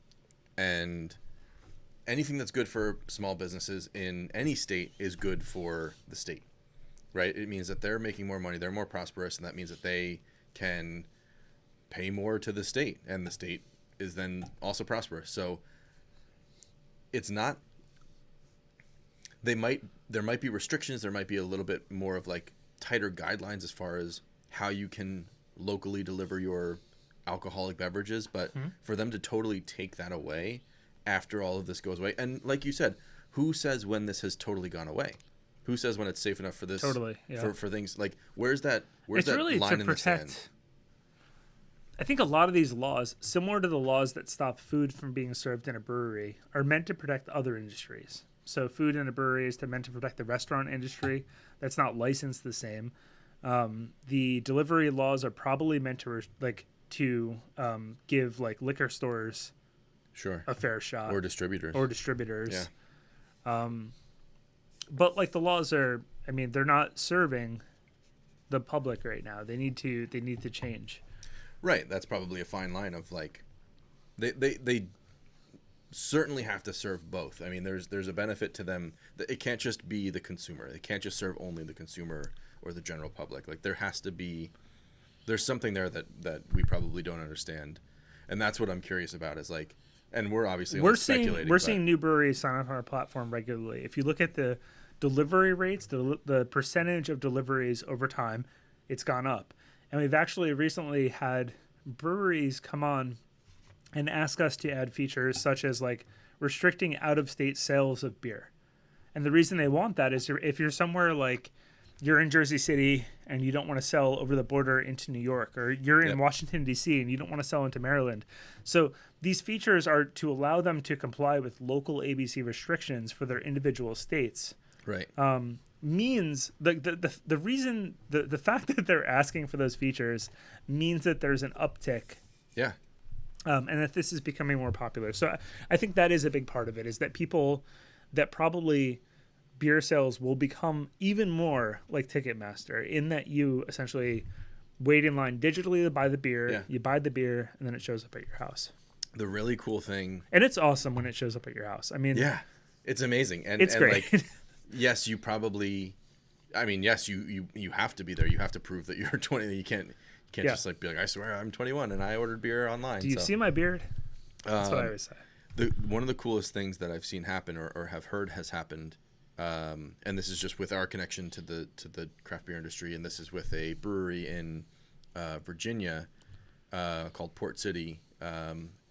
and anything that's good for small businesses in any state is good for the state, right? It means that they're making more money, they're more prosperous, and that means that they can pay more to the state, and the state is then also prosperous. So it's not... There might be restrictions. There might be a little bit more of like tighter guidelines as far as how you can locally deliver your alcoholic beverages. But for them to totally take that away after all of this goes away, and like you said, who says when this has totally gone away? Who says when it's safe enough for this? Totally, for things like where's that really line in the sand? I think a lot of these laws, similar to the laws that stop food from being served in a brewery, are meant to protect other industries. So food in a brewery is meant to protect the restaurant industry that's not licensed the same. The delivery laws are probably meant to give like liquor stores a fair shot. Or distributors. Yeah. But like the laws are, I mean, they're not serving the public right now. They need to change. Right. That's probably a fine line of like, they certainly have to serve both. I mean, there's a benefit to them. It can't just be the consumer. It can't just serve only the consumer or the general public. Like there's something there that we probably don't understand, and that's what I'm curious about. Is like, and we're obviously seeing new breweries sign up on our platform regularly. If you look at the delivery rates, the percentage of deliveries over time, it's gone up, and we've actually recently had breweries come on and ask us to add features such as like restricting out-of-state sales of beer. And the reason they want that is if you're somewhere like you're in Jersey City and you don't want to sell over the border into New York, or you're in Washington, D.C. and you don't want to sell into Maryland. So these features are to allow them to comply with local ABC restrictions for their individual states. Right. Means the reason, the fact that they're asking for those features means that there's an uptick. Yeah. And that this is becoming more popular. So I think that is a big part of it, is that probably beer sales will become even more like Ticketmaster, in that you essentially wait in line digitally to buy the beer, you buy the beer, and then it shows up at your house. The really cool thing... And it's awesome when it shows up at your house. I mean... Yeah, it's amazing. And it's great. Like, yes, you probably... I mean, yes, you have to be there. You have to prove that you're 20. You can't just like be like, I swear I'm 21 and I ordered beer online. Do you see my beard? That's what I always say. One of the coolest things that I've seen happen or have heard has happened, and this is just with our connection to the craft beer industry, and this is with a brewery in Virginia called Port City.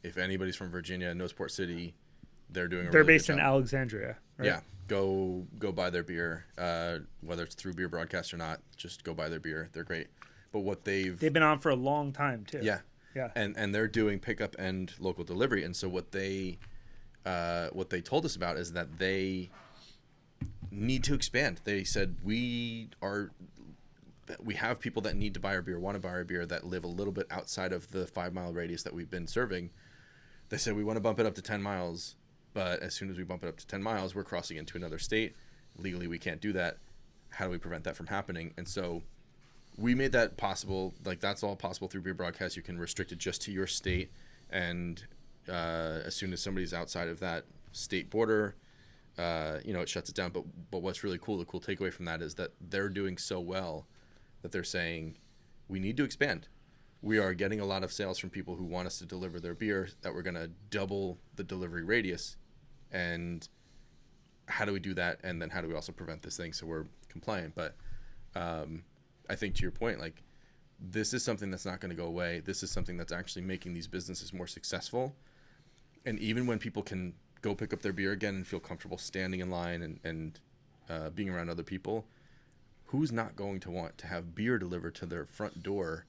If anybody's from Virginia and knows Port City, they're doing a They're really based good in job. Alexandria, right? Yeah, go buy their beer, whether it's through Beer Broadcast or not. Just go buy their beer. They're great. But what they've been on for a long time too. yeah. Yeah. And they're doing pickup and local delivery. And so what they told us about is that they need to expand. They said we have people that need to buy our beer, want to buy our beer, that live a little bit outside of the 5-mile radius that we've been serving. They said we want to bump it up to 10 miles, but as soon as we bump it up to 10 miles, we're crossing into another state. Legally, we can't do that. How do we prevent that from happening? And so we made that possible. Like, that's all possible through Beer Broadcast. You can restrict it just to your state, and as soon as somebody's outside of that state border, it shuts it down. But what's really cool, the cool takeaway from that is that they're doing so well that they're saying we need to expand. We are getting a lot of sales from people who want us to deliver their beer, that we're going to double the delivery radius. And how do we do that? And then how do we also prevent this thing so we're compliant? But I think to your point, like, this is something that's not going to go away. This is something that's actually making these businesses more successful. And even when people can go pick up their beer again and feel comfortable standing in line and being around other people, who's not going to want to have beer delivered to their front door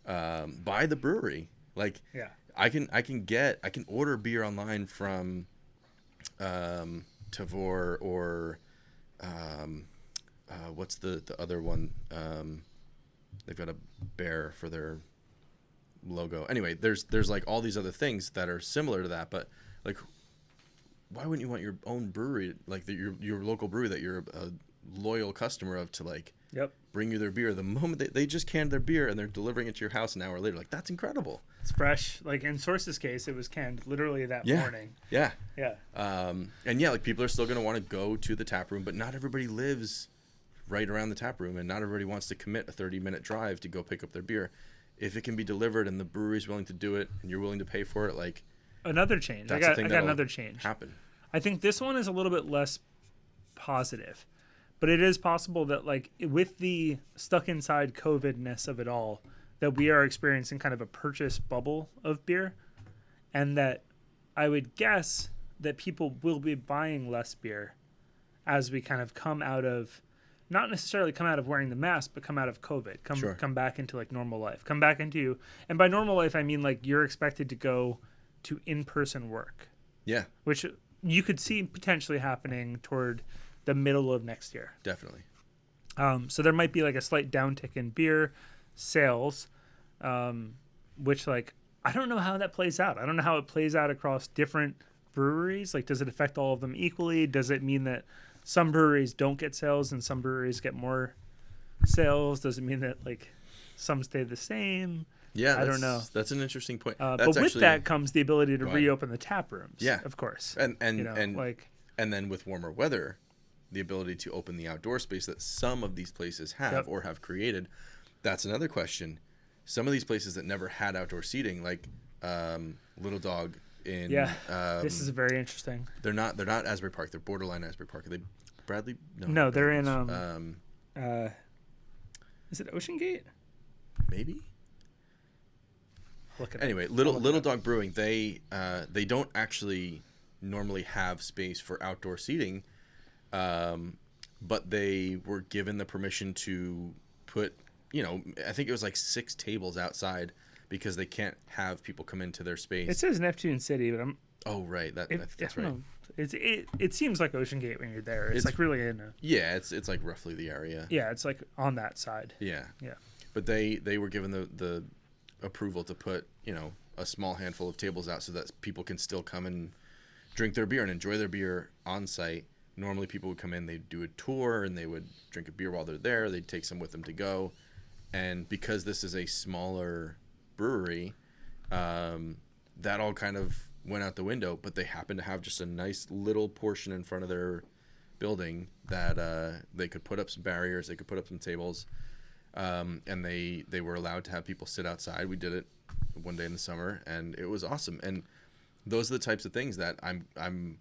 by the brewery? Like, Yeah. I can order beer online from Tavor or what's the other one? They've got a bear for their logo. Anyway, there's like all these other things that are similar to that, but like, why wouldn't you want your own brewery, like your local brewery that you're a loyal customer of, to like bring you their beer the moment they just canned their beer and they're delivering it to your house an hour later? Like, that's incredible. It's fresh. Like, in Source's case, it was canned literally that morning. Yeah. Yeah. And yeah, like, people are still going to want to go to the tap room, but not everybody lives right around the tap room, and not everybody wants to commit a 30-minute drive to go pick up their beer. If it can be delivered and the brewery's willing to do it and you're willing to pay for it, like, another change. I got another change. Happen. I think this one is a little bit less positive, but it is possible that, like, with the stuck inside COVID-ness of it all, that we are experiencing kind of a purchase bubble of beer, and that I would guess that people will be buying less beer as we kind of come out of, not necessarily come out of wearing the mask, but come out of COVID, come back into like normal life, come back into, and by normal life, I mean like you're expected to go to in-person work. Yeah. Which you could see potentially happening toward the middle of next year. Definitely. So there might be like a slight downtick in beer sales, which, like, I don't know how that plays out. I don't know how it plays out across different breweries. Like, does it affect all of them equally? Does it mean that some breweries don't get sales and some breweries get more sales? Does it mean that, like, some stay the same? Yeah, I don't know. That's an interesting point. But with that comes the ability to reopen the tap rooms. Yeah, of course. And then with warmer weather, the ability to open the outdoor space that some of these places have or have created. That's another question. Some of these places that never had outdoor seating, like Little Dog in this is very interesting. They're not Asbury Park. They're borderline Asbury Park. Are they Bradley? No, they're in is it Ocean Gate? Maybe. Anyway, Little Dog Brewing, they don't actually normally have space for outdoor seating, but they were given the permission to put, I think it was like 6 tables outside because they can't have people come into their space. It says Neptune City, but I'm. Oh right, that's right. It seems like Ocean Gate when you're there. It's like really in a. Yeah, it's like roughly the area. Yeah, it's like on that side. Yeah. Yeah. But they were given the approval to put a small handful of tables out so that people can still come and drink their beer and enjoy their beer on site. Normally people would come in, they'd do a tour and they would drink a beer while they're there. They'd take some with them to go. And because this is a smaller brewery, that all kind of went out the window, but they happen to have just a nice little portion in front of their building that they could put up some barriers, they could put up some tables, and they were allowed to have people sit outside. We did it one day in the summer, and it was awesome. And those are the types of things that I'm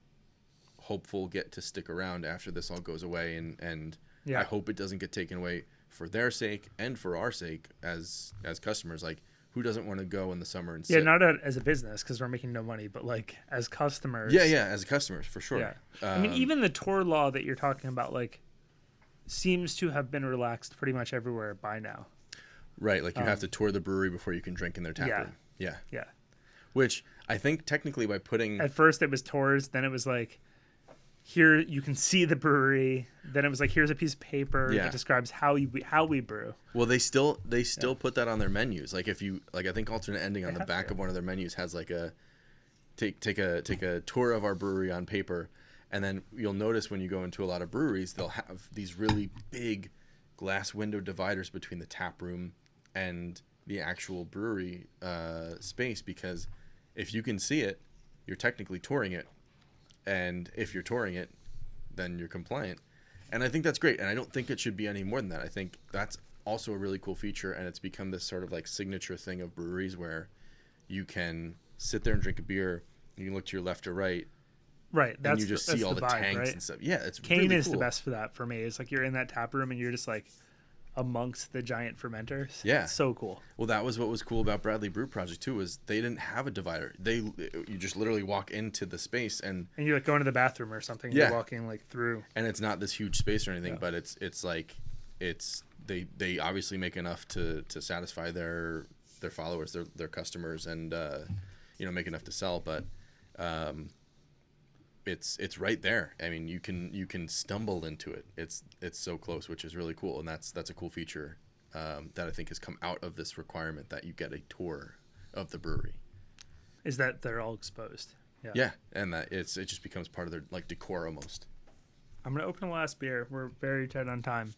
hopeful get to stick around after this all goes away, and I hope it doesn't get taken away for their sake and for our sake as customers. Like, who doesn't want to go in the summer and sit? not as a business because we're making no money, but like as customers. Yeah, as customers for sure. Yeah. I mean, even the tour law that you're talking about, like, seems to have been relaxed pretty much everywhere by now. Right, like you have to tour the brewery before you can drink in their tap room. Yeah. Which I think technically by putting... At first it was tours, then it was like, here you can see the brewery. Then it was like, here's a piece of paper that describes how we brew. Well, they still put that on their menus. Like if you I think alternate ending on the back of one of their menus has like a take a tour of our brewery on paper, and then you'll notice when you go into a lot of breweries they'll have these really big glass window dividers between the tap room and the actual brewery space, because if you can see it, you're technically touring it. And if you're touring it, then you're compliant. And I think that's great. And I don't think it should be any more than that. I think that's also a really cool feature. And it's become this sort of like signature thing of breweries where you can sit there and drink a beer. You can look to your left or right. Right. And you just see all the tanks right? and stuff. Yeah, it's Kane really is cool. the best for that for me. It's like you're in that tap room and you're just like amongst the giant fermenters. Yeah. It's so cool. Well, that was what was cool about Bradley Brew Project too, was they didn't have a divider. You just literally walk into the space and you're like going to the bathroom or something. Yeah. You're walking like through. And it's not this huge space or anything, but it's like they obviously make enough to satisfy their followers, their customers, and make enough to sell. But it's right there. I mean, you can stumble into it. It's so close, which is really cool, and that's a cool feature that I think has come out of this requirement that you get a tour of the brewery. Is that they're all exposed? Yeah, and that it just becomes part of their like decor almost. I'm gonna open the last beer. We're very tight on time.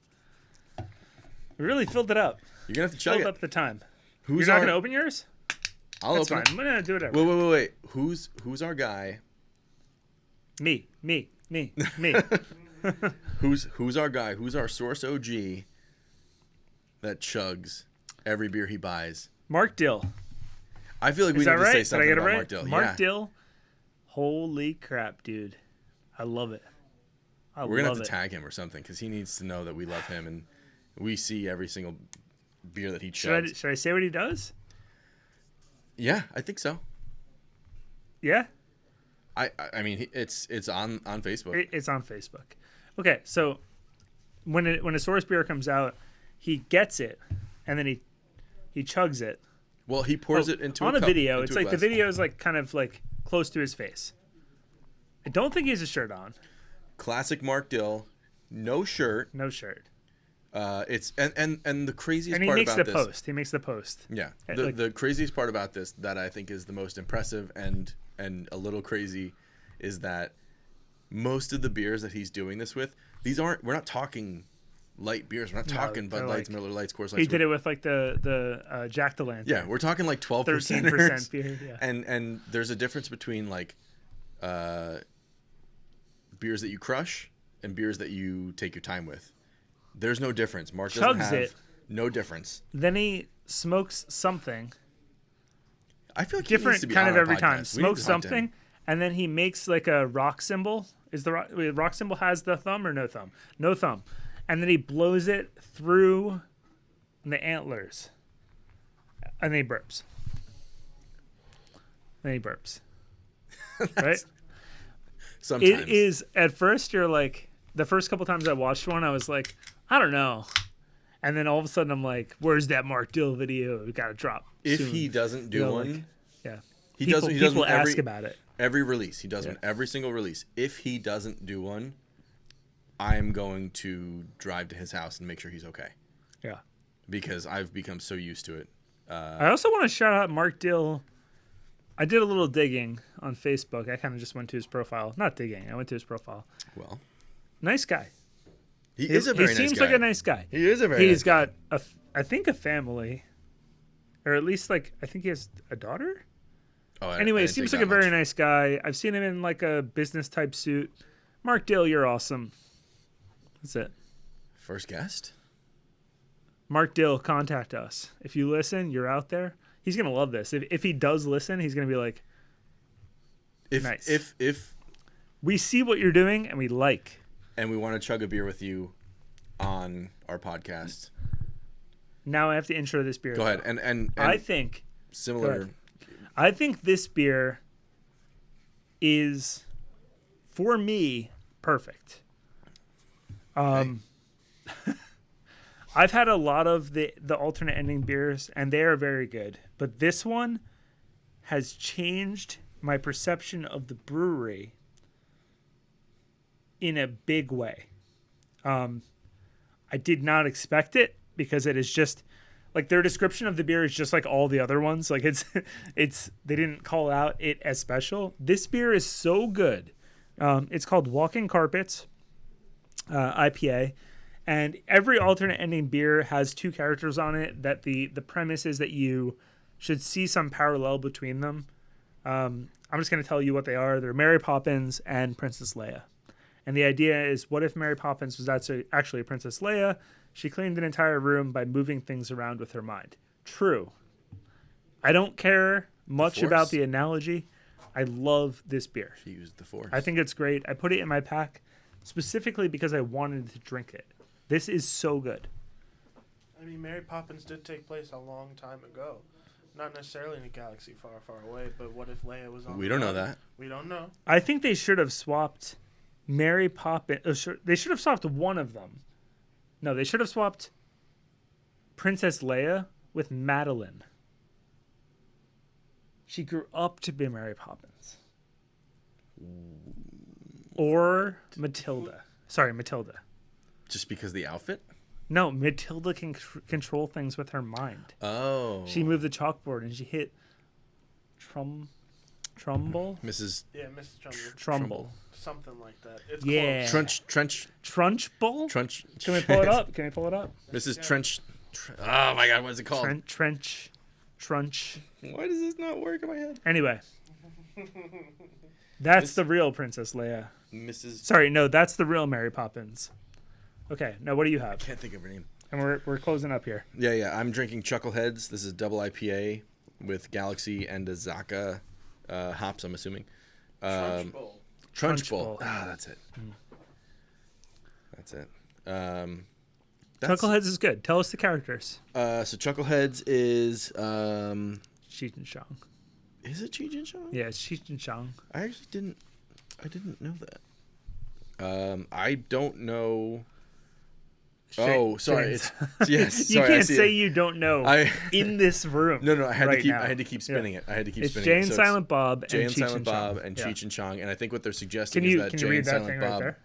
We really filled it up. You're gonna have to chug Filled it. up the time. Who's You're not gonna open yours? I'll That's open fine. I'm gonna do whatever. Wait. Who's our guy? Me. Who's our guy? Who's our source OG that chugs every beer he buys? Mark Dill. I feel like we Is need that to right? say Did I something get it about right? Mark Dill. Mark Dill. Holy crap, dude. I love it. We're gonna have to tag him or something because he needs to know that we love him and we see every single beer that he chugs. Should I say what he does? Yeah, I think so. Yeah. I mean, it's on Facebook. It's on Facebook. Okay, so when a source beer comes out, he gets it, and then he chugs it. Well, he pours it into on a cup, video. into It's a like the glass. video is like kind of like close to his face. I don't think he has a shirt on. Classic Mark Dill, no shirt. No shirt. It's and the craziest And he part makes about the this. post. He makes the post. Yeah. Like- The craziest part about this that I think is the most impressive and a little crazy is that most of the beers that he's doing this with, we're not talking light beers. We're not talking Bud they're Lights, like- Miller Lights, Coors Lights. He did it with like the Jack the Lantern. Yeah, we're talking like 12%. 13% beer. Yeah. And there's a difference between like beers that you crush and beers that you take your time with. There's no difference. Mark doesn't Chugs have it. no difference. Then he smokes something I feel like he needs different to be kind on of our every time. podcast. We need Smokes to talk to him. something, and then he makes like a rock symbol. Is the rock symbol has the thumb or no thumb? No thumb. And then he blows it through the antlers. And then he burps. Right? Sometimes. It is, at first, you're like, the first couple times I watched one, I was like, I don't know. And then all of a sudden, I'm like, where's that Mark Dill video? We got to drop. If soon. he doesn't do one, like, yeah. he people, does. He people does ask about it. every release. He does one every single release. If he doesn't do one, I'm going to drive to his house and make sure he's okay Yeah. because I've become so used to it. I also want to shout out Mark Dill. I did a little digging on Facebook. I kind of just went to his profile. Not digging. I went to his profile. Well, Nice guy. he is a very He nice seems guy. like a nice guy. He is a very. He's nice guy. got I think a family, or at least like I think he has a daughter. Oh, I Anyway, didn't seems take like a that very much. nice guy. I've seen him in like a business type suit. Mark Dill, you're awesome. That's it. First guest. Mark Dill, contact us. If you listen, you're out there. He's gonna love this. If he does listen, he's gonna be like, Nice. If We see what you're doing and we like. and we want to chug a beer with you on our podcast, Now I have to intro this beer. go ahead. And I think similar. this beer is, for me, perfect. I've had a lot of the alternate ending beers, and they are very good. But this one has changed my perception of the brewery in a big way. I did not expect it because it is just like their description of the beer is just like all the other ones. Like it's they didn't call out it as special. This beer is so good. It's called Walking Carpets IPA, and every alternate ending beer has two characters on it. That the premise is that you should see some parallel between them. I'm just going to tell you what they are. They're Mary Poppins and Princess Leia. And the idea is, what if Mary Poppins was actually Princess Leia? She cleaned an entire room by moving things around with her mind. True. I don't care much about the analogy. I love this beer. She used the Force. I think it's great. I put it in my pack specifically because I wanted to drink it. This is so good. I mean, Mary Poppins did take place a long time ago. Not necessarily in a galaxy far, far away, but what if Leia was on We the don't know run? that. We don't know. I think they should have swapped Mary Poppins. They should have swapped one of them. No, they should have swapped Princess Leia with Madeline. She grew up to be Mary Poppins. Or Matilda. Sorry, Matilda. Just because the outfit? No, Matilda can control things with her mind. Oh. She moved the chalkboard and she hit Trumbull? Mrs. Yeah, Mrs. Trumbull. Trumbull. Something like that. It's Yeah. close. Trunchbull? Trench. Can we pull it up? Can we pull it up? Mrs. Trench. Oh my God, what is it called? Trunch. Why does this not work in my head? Anyway. That's the real Princess Leia. Mrs. Sorry, no, that's the real Mary Poppins. Okay, now what do you have? Can't think of her name. And we're closing up here. Yeah. I'm drinking Chuckleheads. This is double IPA with Galaxy and Azaka hops, I'm assuming. Trunchbull. Trunchbull. Trunchbull. Ah, that's it. That's it. Chuckleheads is good. Tell us the characters. So Chuckleheads is Cheech and Chong. is it Cheech and Chong? Yeah, it's Cheech and Chong. I didn't know that. I don't know. Oh, sorry. It's yes. You Sorry, can't say you don't know in this room. No. I had right now. to keep spinning it. I had to keep It's spinning Jay it. and So Silent Bob Jay and and Cheech Silent and Bob Chong. and Yeah. Cheech and Chong, and I think what they're suggesting Can you is that read Jay and that Silent thing Bob, right there?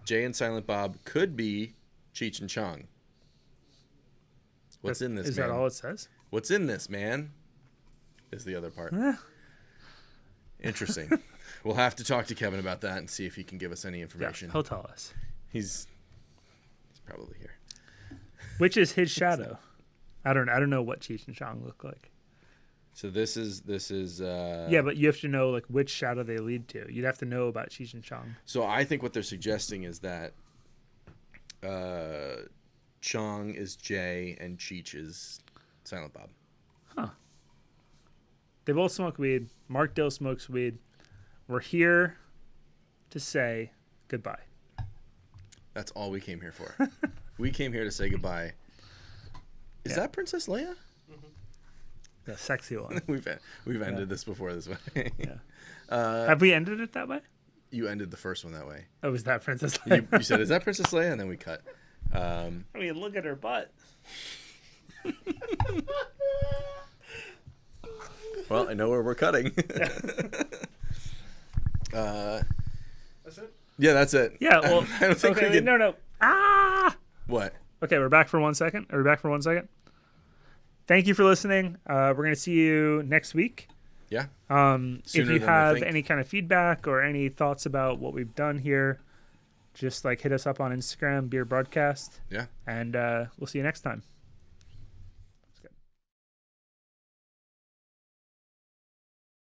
Jay and Silent Bob could be Cheech and Chong. What's in this? Is man? that all it says? What's in this, man? Is the other part. Interesting. We'll have to talk to Kevin about that and see if he can give us any Yeah, information. he'll tell us. He's probably here. Which is his shadow? I don't know what Cheech and Chong look like. So this is Yeah, but you have to know like which shadow they lead to. You'd have to know about Cheech and Chong. So I think what they're suggesting is that Chong is Jay and Cheech is Silent Bob. They both smoke weed. Mark Dill smokes weed. We're here to say goodbye. That's all we came here for. We came here to say goodbye. Is that Princess Leia? The sexy one. We've ended this before this way. Yeah. Have we ended it that way? You ended the first one that way. Oh, was that Princess Leia? You said, "Is that Princess Leia?" And then we cut. I mean, look at her butt. Well, I know where we're cutting. That's it? Yeah, that's it. Yeah, well, I don't think we can. no. Ah! What? Okay, we're back for 1 second. Are we back for 1 second? Thank you for listening. We're going to see you next week. Yeah. If Sooner you than I have think. any kind of feedback or any thoughts about what we've done here, just like hit us up on Instagram, Beer Broadcast, Yeah. and we'll see you next time.